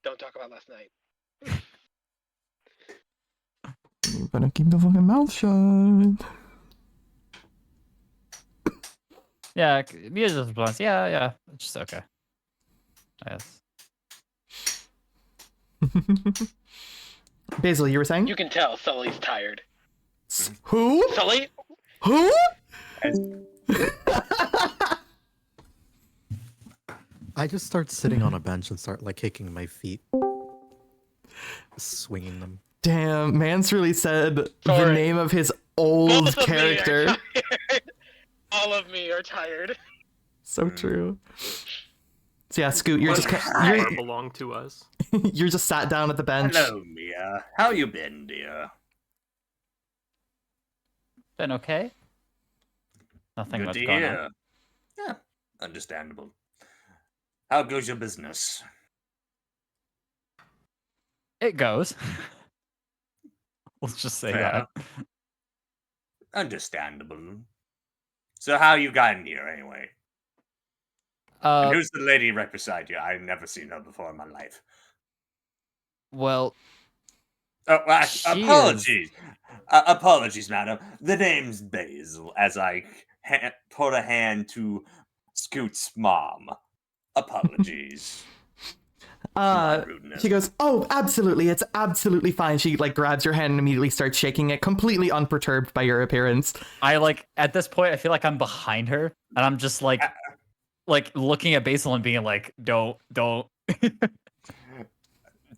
don't talk about last night. You better keep the fucking mouth shut. Yeah, Mia just responds, yeah, it's just okay. Yes. Basil, you were saying? You can tell Sully's tired. Who? Sully, Who? I just start sitting on a bench and start like kicking my feet, swinging them. Damn, Mance really said the Sorry. name of his both old of me are character. tired. All of me are tired. So true. So yeah, Scoot, you're just Power you're, belong to us. you're just sat down at the bench. Hello, Mia. How you been, dear? Been okay? Nothing Good much to going on. hear. Yeah, understandable. How goes your business? It goes. Let's just say Fair. that. Understandable. So how you got in here, anyway? And who's the lady right beside you? I've never seen her before in my life. Well, Oh, She is- apologies. Apologies, madam. The name's Basil, as I put a hand to Scoot's mom. Apologies. My rudeness. She goes, "Oh, absolutely, it's absolutely fine." She like grabs your hand and immediately starts shaking it, completely unperturbed by your appearance. I like at this point I feel like I'm behind her and I'm just like looking at Basil and being like, don't.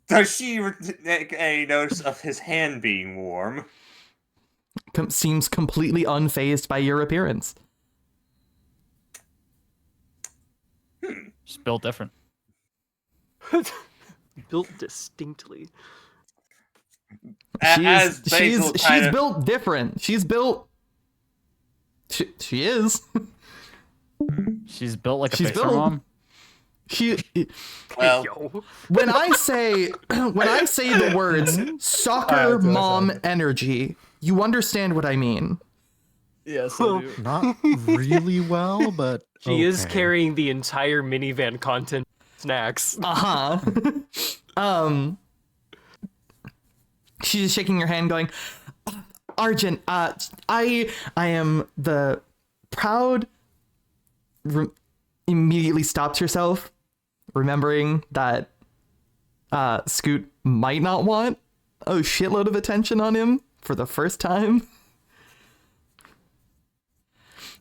Does she take a notice of his hand being warm? Seems completely unfazed by your appearance. Just built different. Built distinctly. As Basil She's built different. She's built. She is. She's built like a She's picture built- mom. She. well, Yo. When I say the words soccer mom energy, you understand what I mean. Yes, Well, I do. Not really well, but She is okay. carrying the entire minivan content snacks. Uh-huh. She's just shaking her hand going, Argent, I am the proud immediately stops herself, remembering that Scoot might not want a shitload of attention on him for the first time.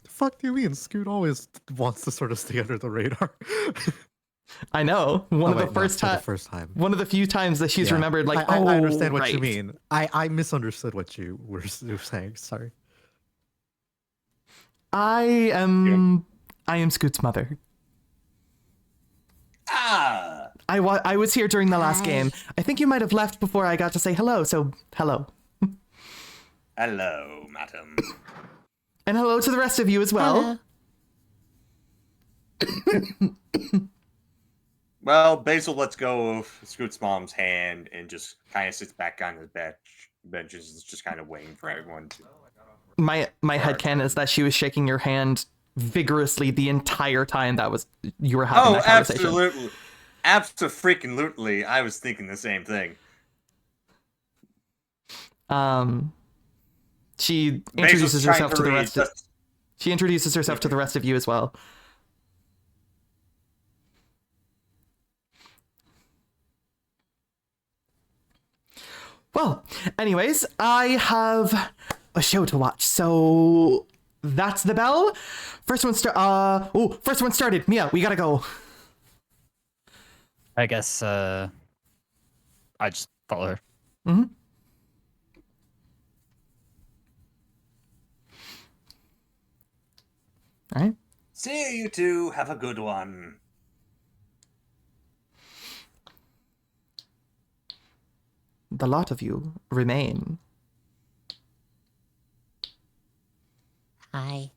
The fuck do you mean? Scoot always wants to sort of stay under the radar. I know. Oh, One wait, of the no, first for the time. first time. One of the few times that she's Yeah. remembered, like, I oh, understand what you right. mean. I misunderstood what you were saying. Sorry. I am Scoot's mother. Ah, I was here during the last Hi. game. I think you might have left before I got to say hello, so hello. hello, madam. And hello to the rest of you as well. Hello. Well, Basil lets go of Scoot's mom's hand and just kind of sits back on the bench, just kind of waiting for everyone to. My Right. headcanon is that she was shaking your hand vigorously the entire time you were having Oh, that conversation. absolutely. Absolutely. I was thinking the same thing. She Basil's introduces trying herself to the read rest of just- She introduces herself to the rest of you as well. Well, anyways, I have a show to watch, so that's the bell. First one started. Mia, we gotta go. I guess I just follow her. Mm-hmm. All right. See you two. Have a good one. The lot of you remain. Hi.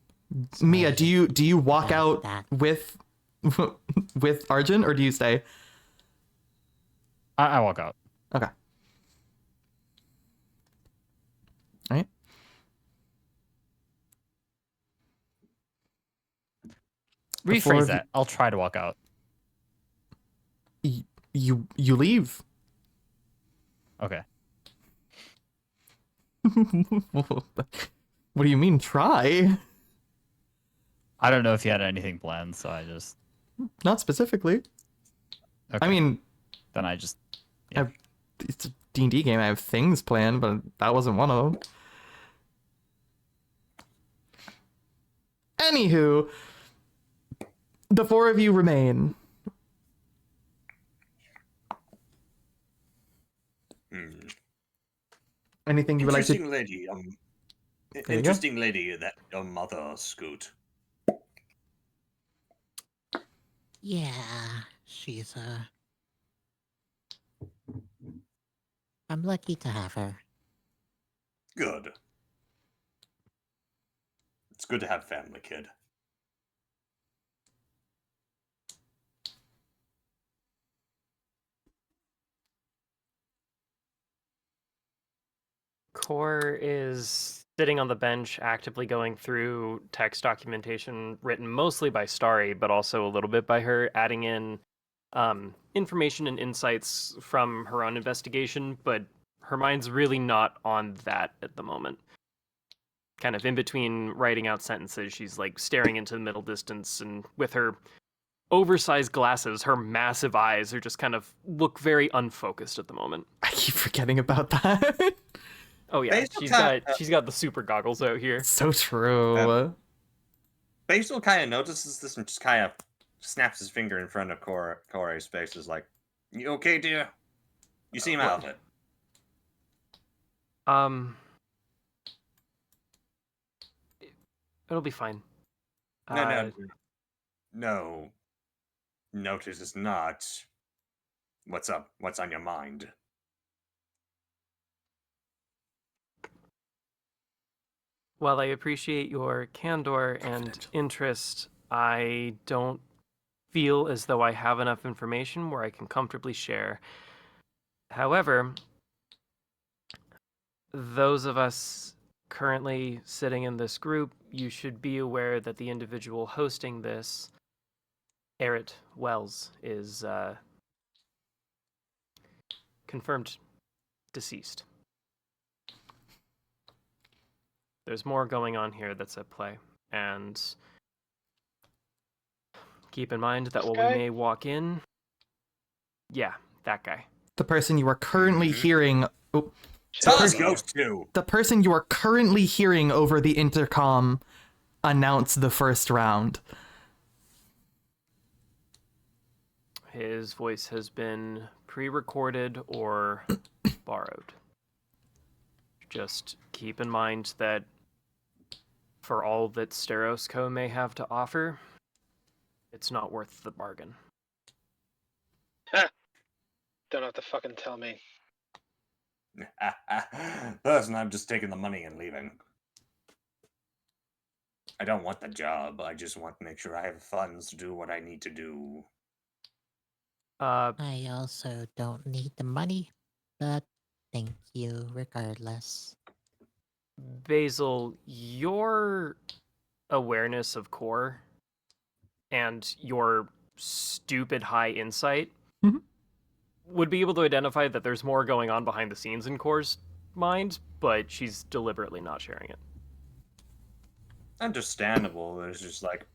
Mia, Sorry do you walk about out that. with with Arjun, or do you stay? I walk out. Okay. All right. Before Rephrase the- that. I'll try to walk out. You leave. Okay. What do you mean try? I don't know if you had anything planned, so I just. Not specifically. Okay. I mean, then I just. it's a D&D game. I have things planned, but that wasn't one of them. Anywho, the four of you remain. Hmm. Anything you would like to... Interesting lady. you go. Interesting lady. That your mother, Scoot. Yeah, she's I'm lucky to have her. Good. It's good to have family, kid. Core is sitting on the bench, actively going through text documentation written mostly by Starry, but also a little bit by her, adding in information and insights from her own investigation, but her mind's really not on that at the moment. Kind of in between writing out sentences, she's like staring into the middle distance, and with her oversized glasses, her massive eyes are just kind of look very unfocused at the moment. I keep forgetting about that. Oh yeah, Basil she's got the super goggles out here. So true. Basil kind of notices this and just kind of snaps his finger in front of Corey's face. Is like, "You okay, dear? You seem out of it." It'll be fine. No. Notice is not. What's up? What's on your mind? While I appreciate your candor and interest, I don't feel as though I have enough information where I can comfortably share. However, those of us currently sitting in this group, you should be aware that the individual hosting this, Errett Wells, is confirmed deceased. There's more going on here that's at play, and keep in mind that This while guy? we may walk in, yeah, that guy. The person you are currently Mhm. hearing. Oh, Tell us, person- Ghost 2. the person you are currently hearing over the intercom announce the first round. His voice has been pre-recorded or borrowed. Just keep in mind that for all that Steros Co. may have to offer, it's not worth the bargain. Don't have to fucking tell me. Listen, I'm just taking the money and leaving. I don't want the job. I just want to make sure I have funds to do what I need to do. I also don't need the money, but thank you regardless. Basil, your awareness of core and your stupid high insight Mhm. would be able to identify that there's more going on behind the scenes in Core's mind, but she's deliberately not sharing it. Understandable. It's just like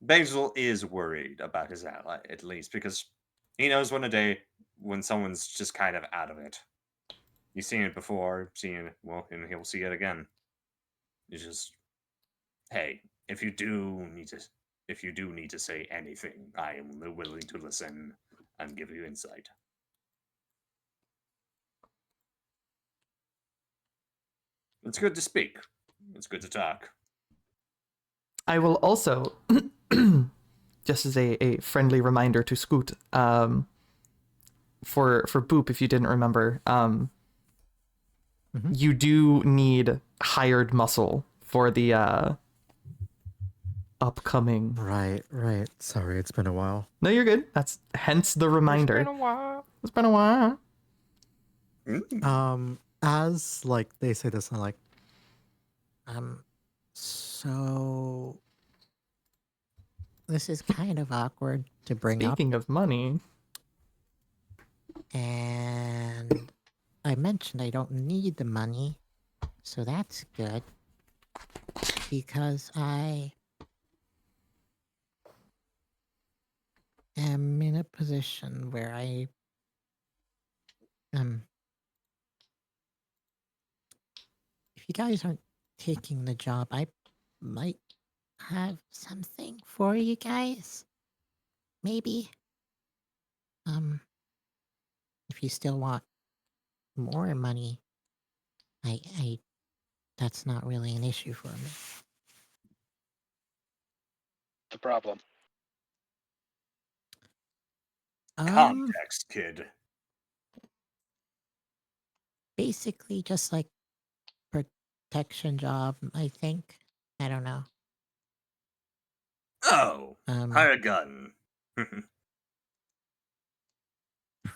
Basil is worried about his ally, at least, because he knows when someone's just kind of out of it. He's seen it before, and he'll see it again. It's just, hey, if you do need to say anything, I am willing to listen and give you insight. It's good to speak. It's good to talk. I will also, just as a friendly reminder to Scoot, for Boop, if you didn't remember, you do need hired muscle for the upcoming. Right, right. Sorry, it's been a while. No, you're good. That's hence the reminder. It's been a while. As like they say this, I'm like, So this is kind of awkward to bring up, Speaking of money, and I mentioned I don't need the money, so that's good because I am in a position where I if you guys aren't taking the job, I might have something for you guys. Maybe. If you still want more money, I that's not really an issue for me. The problem. Context, kid. Basically just like protection job, I think. I don't know. Oh, hire a gun.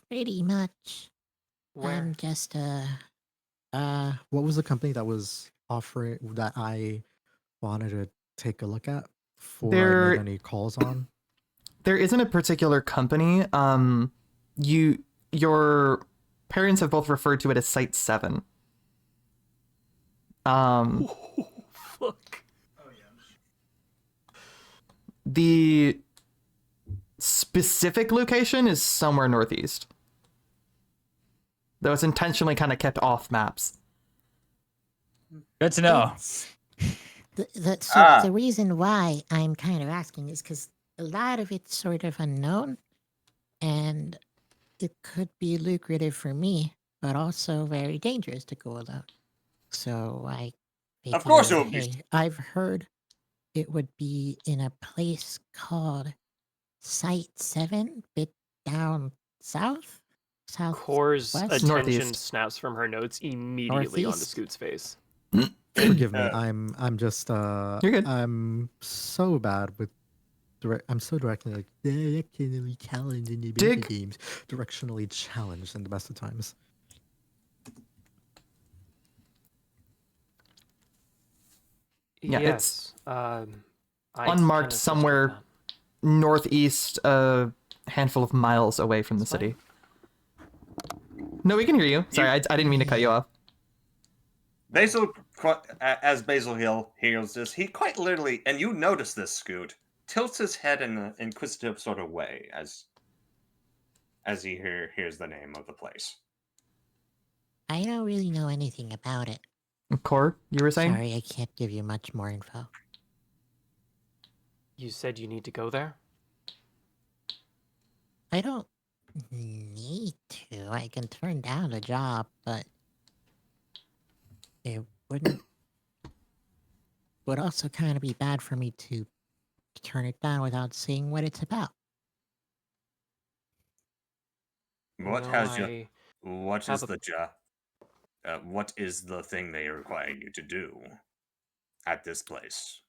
Pretty much. Where? I'm just what was the company that was offering that I wanted to take a look at before I There- made any calls on? there isn't a particular company. Your parents have both referred to it as Site 7. Fuck. The specific location is somewhere northeast, though it's intentionally kind of kept off maps. Good to know. the reason why I'm kind of asking is because a lot of it's sort of unknown, and it could be lucrative for me, but also very dangerous to go alone. So I Of course figured, it would be. hey, I've heard it would be in a place called Site 7, bit down south? Core's West? attention Northeast. snaps from her notes immediately onto Northeast? Scoot's face. Forgive me. Uh, I'm just You're good. I'm so bad with I'm so directly challenged in the Dig. games. Directionally challenged in the best of times. Yeah, it's yes. I unmarked can assist with somewhere that. northeast, a handful of miles away from the It's fine. city. No, we can hear you. Sorry, I didn't mean to cut you off. Basil, as Basil Hill hears this, he quite literally, and you notice this, Scoot, tilts his head in an inquisitive sort of way as he hears the name of the place. I don't really know anything about it. Core, you were saying? Sorry, I can't give you much more info. You said you need to go there? I don't need to. I can turn down a job, but it would also kind of be bad for me to turn it down without seeing what it's about. What No, has your I what have is a- the job? What is the thing they require you to do at this place?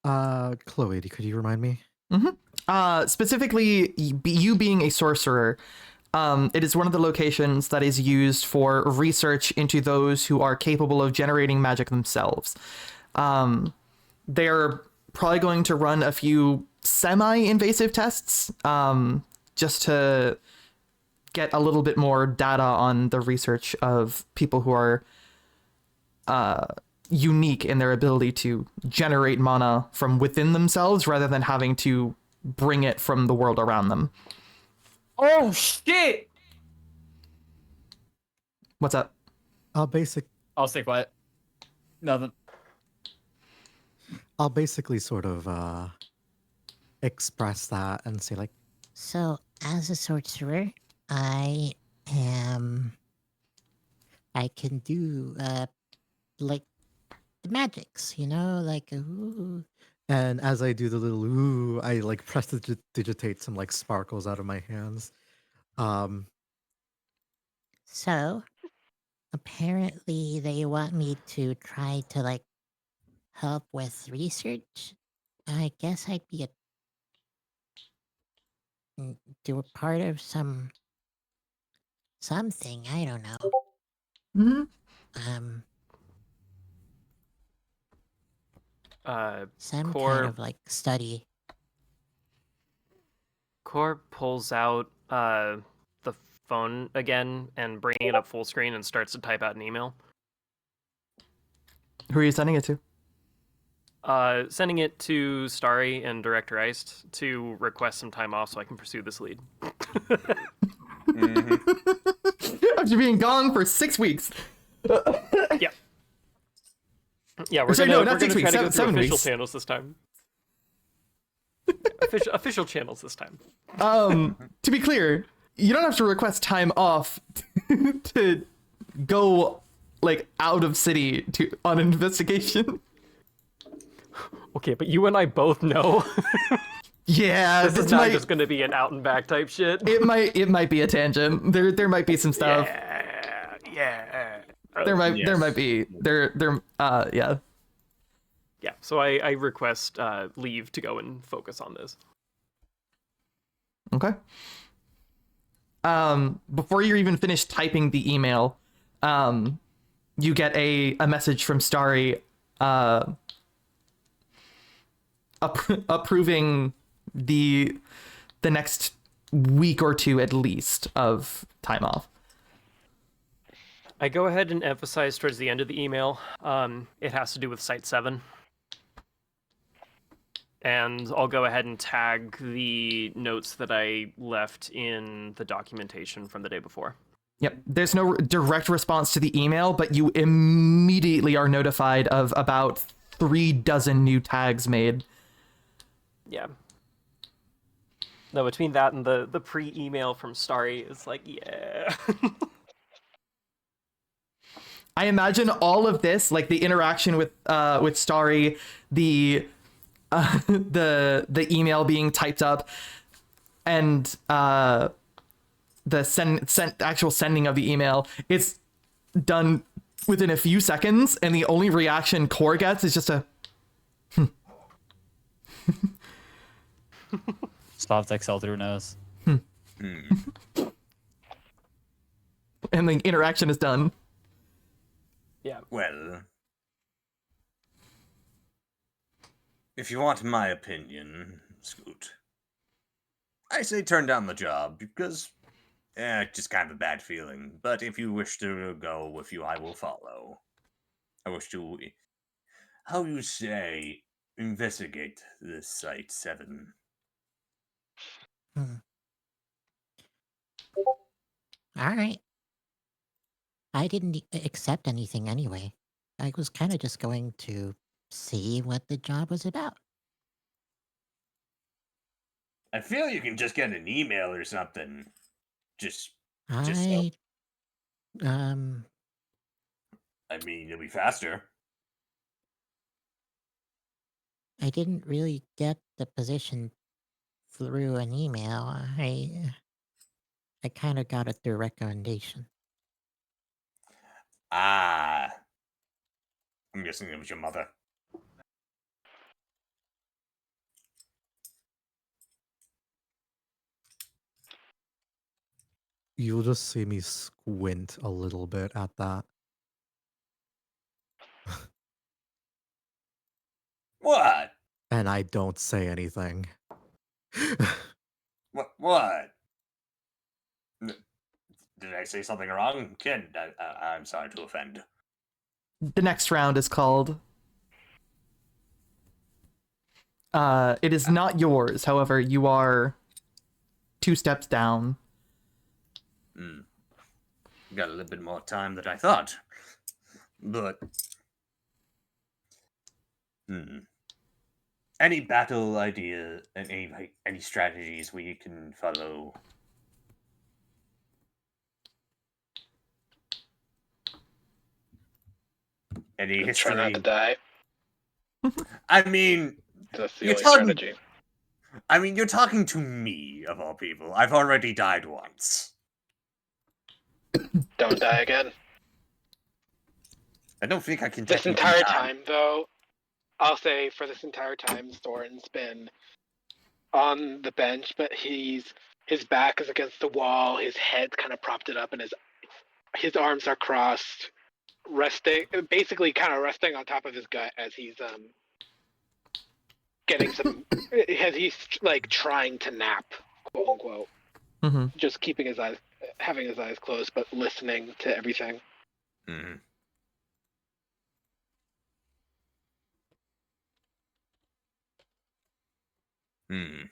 Chloe, could you remind me? Specifically, you being a sorcerer, it is one of the locations that is used for research into those who are capable of generating magic themselves. They're probably going to run a few semi-invasive tests, just to get a little bit more data on the research of people who are unique in their ability to generate mana from within themselves rather than having to bring it from the world around them. Oh shit! What's up? I'll Stay quiet. Nothing. I'll basically sort of express that and say like, So, as a sorcerer, I can do like the magics, like ooh. and as I do the little ooh, I like press digitate some like sparkles out of my hands. So, apparently they want me to try to like help with research. I guess I'd be do a part of something, I don't know. Mm-hmm. Some Core- kind of like study. Core pulls out the phone again and bringing it up full screen and starts to type out an email. Who are you sending it to? Sending it to Starry and Director Iced to request some time off so I can pursue this lead. After being gone for 6 weeks. Yeah, we're Sorry, gonna, no, not we're 6 gonna weeks, try to go through seven official weeks. channels this time. Official channels this time. To be clear, you don't have to request time off to go like out of city on an investigation. Okay, but you and I both know Yeah, this is not just going to be an out and back type shit. it might be a tangent. There might be some stuff. Yeah. There might Yes. be yeah. Yeah, so I request leave to go and focus on this. Okay. Before you're even finished typing the email, you get a message from Starry approving the next week or two at least of time off. I go ahead and emphasize towards the end of the email, it has to do with Site 7. And I'll go ahead and tag the notes that I left in the documentation from the day before. Yep. There's no direct response to the email, but you immediately are notified of about 36 new tags made. Yeah. No, between that and the pre-email from Starry, it's like, yeah. I imagine all of this, like the interaction with Starry, the email being typed up, and the actual sending of the email, it's done within a few seconds, and the only reaction Core gets is just a Soft Excel through nose. and the interaction is done. Yeah. Well, If you want my opinion, Scoot, I say turn down the job because just kind of a bad feeling. But if you wish to go with you, I will follow. I wish to, how you say, investigate this Site 7. Hmm. All right. I didn't accept anything anyway. I was kind of just going to see what the job was about. I feel you can just get an email or something. Just so. I um I mean, it'll be faster. I didn't really get the position through an email. I kind of got it through recommendation. Ah, I'm guessing it was your mother. You'll just see me squint a little bit at that. What? And I don't say anything. What? Did I say something wrong? Kid, I'm sorry to offend. The next round is called. It is not yours. However, you are 2 steps down. Got a little bit more time than I thought. But, any battle idea and any strategies we can follow? Any Try not to history? die. I mean, That's the you're only talking. strategy. I mean, you're talking to me of all people. I've already died once. Don't die again. I don't think I can. This technically entire die. time, though, I'll say for this entire time, Thorin's been on the bench, but his back is against the wall, his head's kind of propped it up, and his arms are crossed, resting, basically kind of resting on top of his gut as he's getting some, as he's like trying to nap, quote unquote. Mm-hmm. Just keeping his eyes, having his eyes closed, but listening to everything. Mm-hmm. Hmm.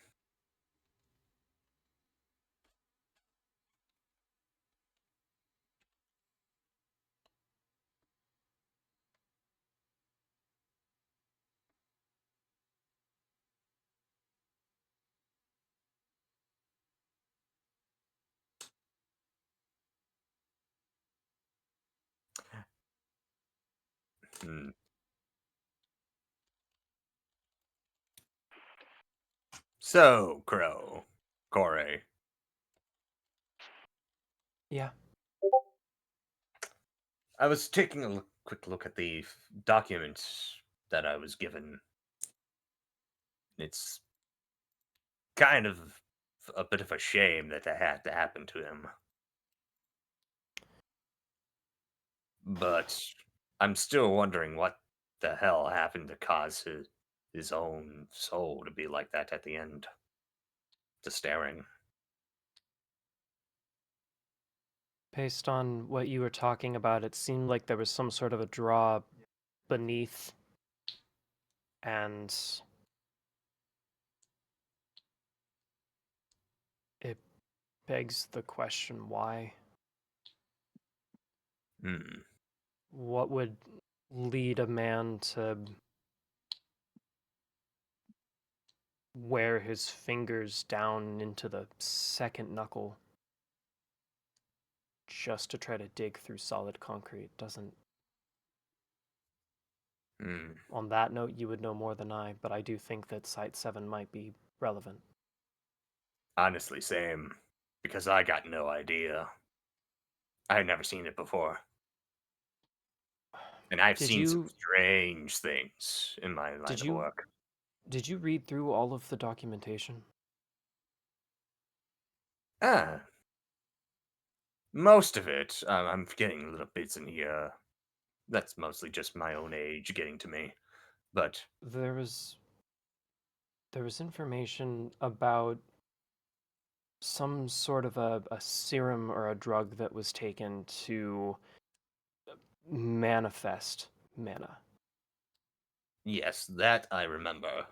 Hmm. So, Corey. Yeah. I was taking a quick look at the documents that I was given. It's kind of a bit of a shame that had to happen to him. But I'm still wondering what the hell happened to cause his own soul to be like that at the end. Just staring. Based on what you were talking about, it seemed like there was some sort of a draw beneath, and it begs the question why. Hmm. What would lead a man to wear his fingers down into the second knuckle just to try to dig through solid concrete? Doesn't. Hmm. On that note, you would know more than I, but I do think that Site 7 might be relevant. Honestly, same. Because I got no idea. I had never seen it before. And I've Did seen some you- strange things in my line of work. Did you read through all of the documentation? Most of it. I'm getting little bits in here. That's mostly just my own age getting to me. But There was There was information about some sort of a serum or a drug that was taken to manifest mana. Yes, that I remember.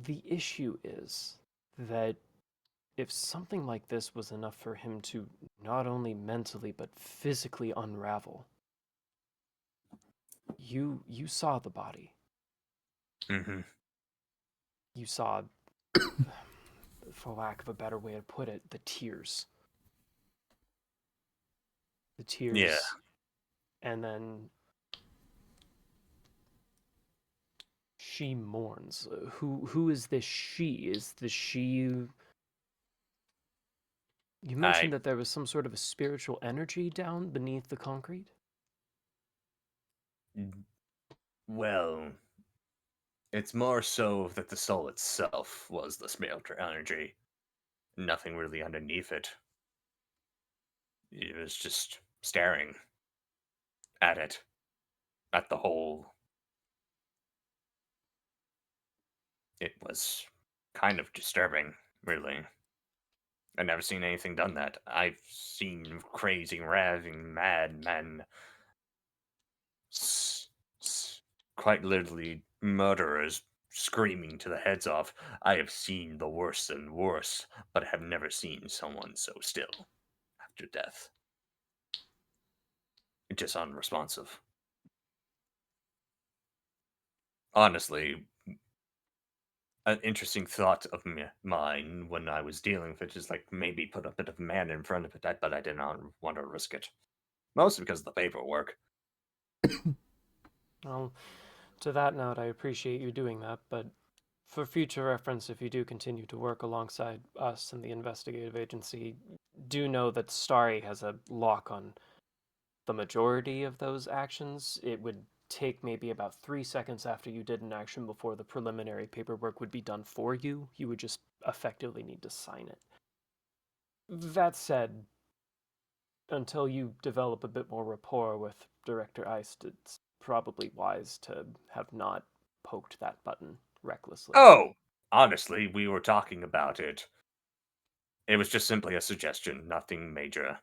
The issue is that if something like this was enough for him to not only mentally but physically unravel, you saw the body. Mm-hmm. You saw, for lack of a better way to put it, the tears. The tears. Yeah. And then she mourns. Who is this she? Is the she you mentioned that there was some sort of a spiritual energy down beneath the concrete? Well, it's more so that the soul itself was the spiritual energy. Nothing really underneath it. It was just staring at it. At the hole. It was kind of disturbing, really. I've never seen anything done that. I've seen crazy, raving madmen, quite literally murderers screaming to the heads off. I have seen the worst and worse, but have never seen someone so still after death. Just unresponsive. Honestly, an interesting thought of mine when I was dealing with it is like maybe put a bit of man in front of it, but I did not want to risk it. Mostly because of the paperwork. Well, to that note, I appreciate you doing that, but for future reference, if you do continue to work alongside us and the investigative agency, do know that Starry has a lock on the majority of those actions. It would take maybe about 3 seconds after you did an action before the preliminary paperwork would be done for you. You would just effectively need to sign it. That said, until you develop a bit more rapport with Director Eist, it's probably wise to have not poked that button recklessly. Oh, honestly, we were talking about it. It was just simply a suggestion, nothing major.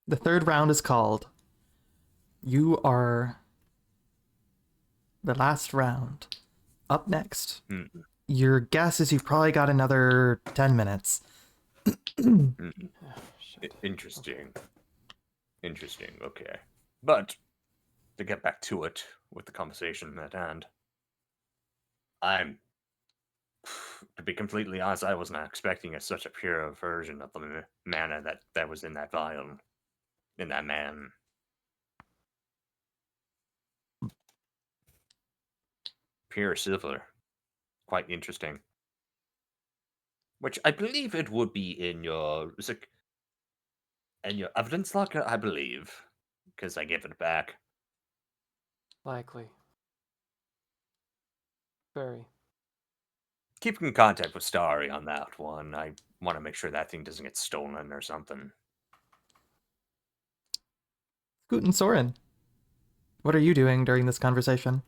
The third round is called. You are the last round. Up next. Your guess is you've probably got another 10 minutes. Interesting. Interesting, okay. But, to get back to it, with the conversation at hand, to be completely honest, I was not expecting such a pure version of the mana that was in that vial, in that man. Pure silver. Quite interesting. Which I believe it would be in your evidence locker, I believe, because I gave it back. Likely. Very. Keep in contact with Starry on that one. I want to make sure that thing doesn't get stolen or something. Scoot and Soren, what are you doing during this conversation?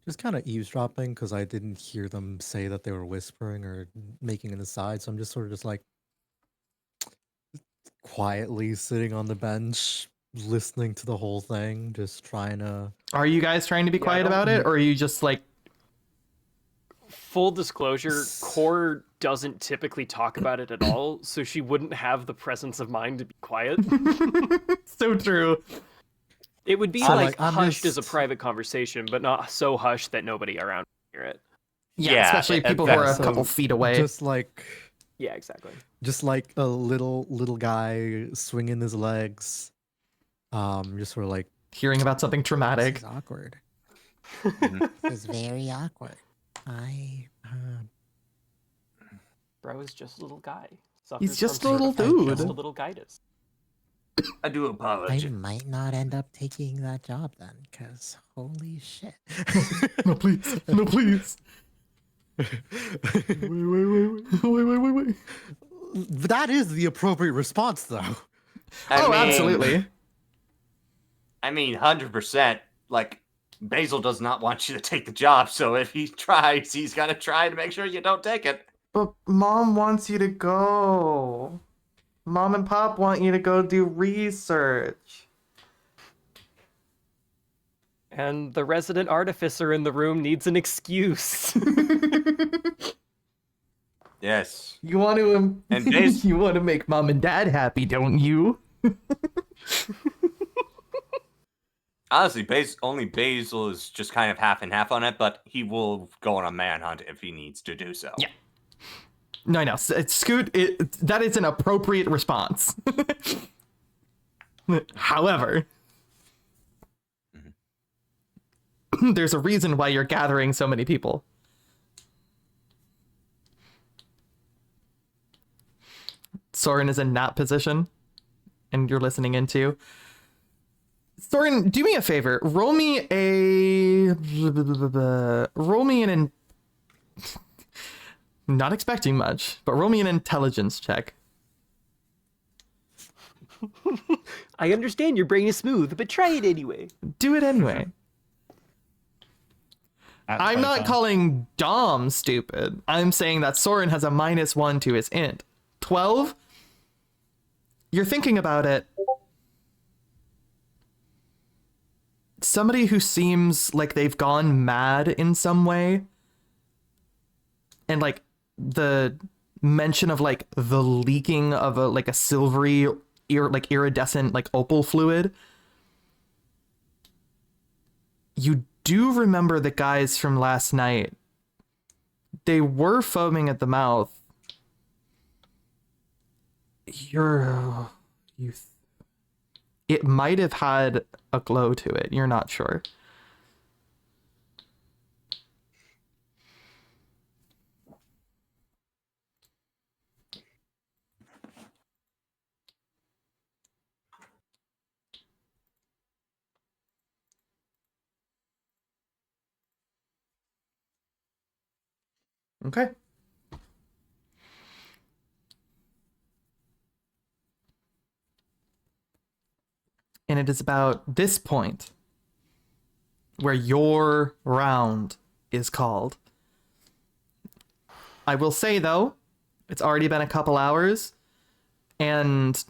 Just kind of eavesdropping because I didn't hear them say that they were whispering or making an aside. So I'm just sort of just like quietly sitting on the bench, listening to the whole thing, just trying to. Are you guys trying to be quiet about it, or are you just like... Full disclosure, Core doesn't typically talk about it at all, so she wouldn't have the presence of mind to be quiet. So true. It would be So, like I'm hushed as a just- private conversation, but not so hushed that nobody around can hear it. Yeah, especially people who are a So, couple feet away. Just like Yeah, exactly. just like a little guy swinging his legs, just sort of like Hearing about something this traumatic. is awkward. It's very awkward. Bro is just a little guy. He's Suffers just from a little sort of dude. Just a little guidus. I do I apologize. might not end up taking that job then, because holy shit. No, please. No, please. Wait. That is the appropriate response, though. Oh, absolutely. I mean, 100%. Like, Basil does not want you to take the job, so if he tries, he's gonna try to make sure you don't take it. But Mom wants you to go. Mom and Pop want you to go do research. And the resident artificer in the room needs an excuse. Yes. You want to And you want to make Mom and Dad happy, don't you? Honestly, only Basil is just kind of half and half on it, but he will go on a manhunt if he needs to do so. Yeah. No, I know. Scoot, that is an appropriate response. However, there's a reason why you're gathering so many people. Soren is in that position, and you're listening into. Soren, do me a favor. Roll me an not expecting much, but roll me an intelligence check. I understand your brain is smooth, but try it anyway. Do it anyway. I'm not 25. calling Dom stupid. I'm saying that Soren has a -1 to his int. 12? You're thinking about it. Somebody who seems like they've gone mad in some way, and like the mention of like the leaking of a silvery iridescent like opal fluid. You do remember the guys from last night. They were foaming at the mouth. It might have had a glow to it. You're not sure. Okay. And it is about this point where your round is called. I will say, though, it's already been a couple hours, and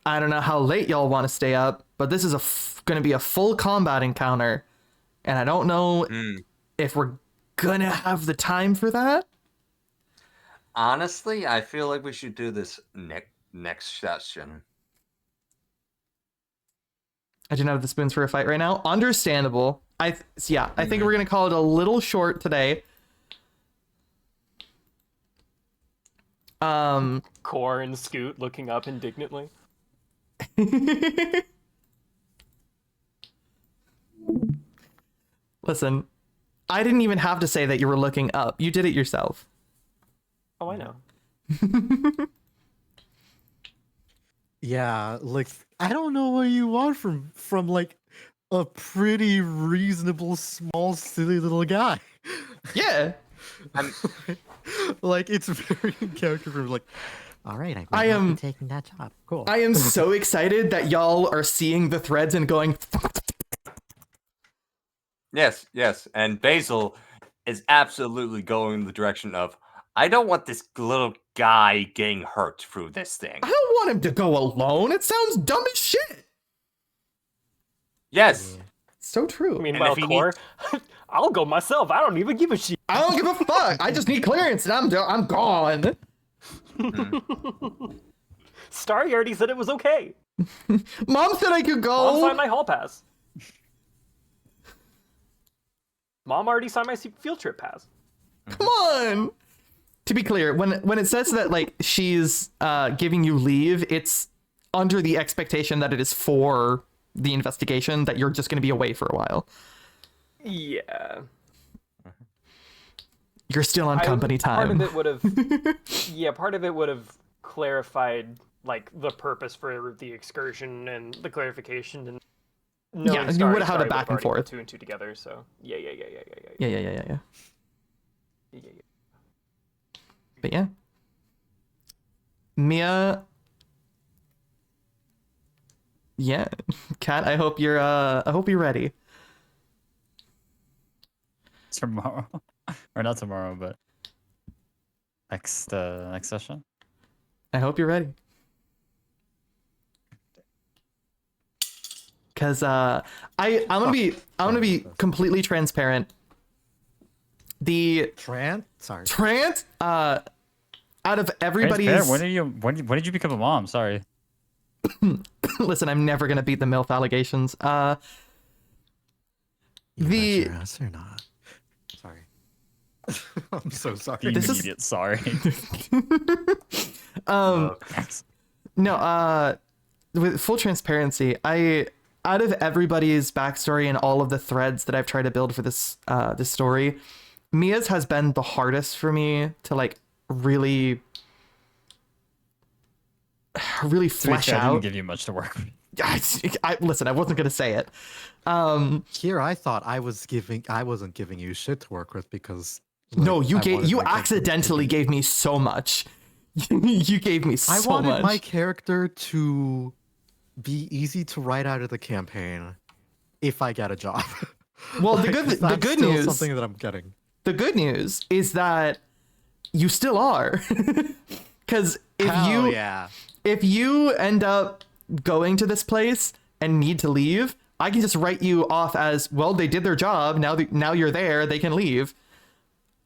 I don't know how late y'all want to stay up, but this is going to be a full combat encounter, and I don't know if we're going to have the time for that. Honestly, I feel like we should do this next session. I do not have the spoons for a fight right now. Understandable. I think we're gonna call it a little short today. Core and Scoot looking up indignantly. Listen, I didn't even have to say that you were looking up. You did it yourself. Oh, I know. Yeah, like I don't know what you want from like a pretty reasonable, small, silly little guy. Yeah. Like it's very in character for like. All right, I am taking that job. Cool. I am so excited that y'all are seeing the threads and going. Yes, and Basil is absolutely going in the direction of, I don't want this little guy getting hurt through this thing. I don't want him to go alone. It sounds dumb as shit. Yes. So true. Meanwhile, if he Core, I'll go myself. I don't even give a shit. I don't give a fuck. I just need clearance and I'm gone. Starry already said it was okay. Mom said I could Mom go. signed my hall pass. Mom already signed my field trip pass. Come on. To be clear, when it says that like she's giving you leave, it's under the expectation that it is for the investigation, that you're just going to be away for a while. Yeah. You're still on company Part time. of it would have, part of it would have clarified like the purpose for the excursion and the clarification and. Yeah, you would have had a back and forth. 2 and 2 together, so yeah. Yeah. But yeah. Mia. Yeah. Kat, I hope you're ready. tomorrow, or not tomorrow, but next session. I hope you're ready. Cause I'm gonna be completely transparent. The Sorry. Trant out of everybody's Transparent? When did you become a mom? Sorry. listen, I'm never gonna beat the MILF allegations. You the- bet your ass or not. Sorry. I'm so sorry. The This is- immediate sorry. No, with full transparency, out of everybody's backstory and all of the threads that I've tried to build for this story, Mia's has been the hardest for me to like really To be flesh fair, I didn't out. give you much to work with. Listen, I wasn't gonna say it. Here, I thought I wasn't giving you shit to work with because. like, No, you I wanted you my character to accidentally be- gave me so much. You gave me so I wanted much. my character to be easy to write out of the campaign if I get a job. Well, Like, the that's good still news. something that I'm getting. The good news is that you still are. Because Hell yeah. if you end up going to this place and need to leave, I can just write you off as, well, they did their job. Now you're there. They can leave.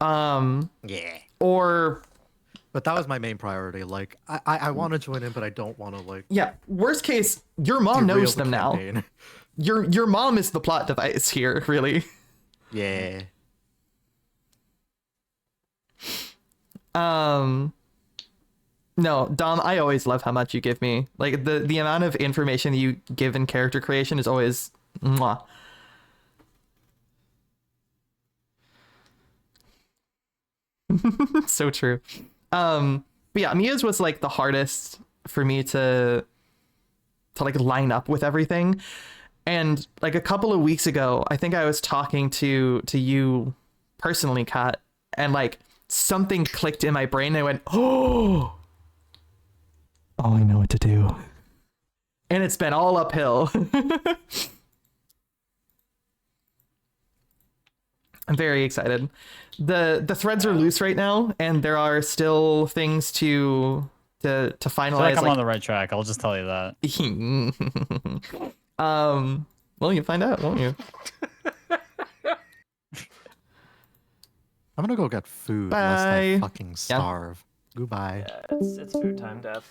Yeah. Or But that was my main priority. Like, I want to join in, but I don't want to like. yeah, worst case, your mom derail knows the them now. campaign. Your mom is the plot device here, really. Yeah. No, Dom, I always love how much you give me. Like the amount of information you give in character creation is always mwah. So true. But yeah, Mia's was like the hardest for me to like line up with everything. And like a couple of weeks ago, I think I was talking to you personally, Kat, and like something clicked in my brain and I went, oh, I know what to do. And it's been all uphill. I'm very excited. The threads are loose right now, and there are still things to I feel finalize. like I'm on the right track. I'll just tell you that. Well, you'll find out, won't you? I'm gonna go get food Bye. lest I fucking starve. Goodbye. Yeah, it's food time, Dev.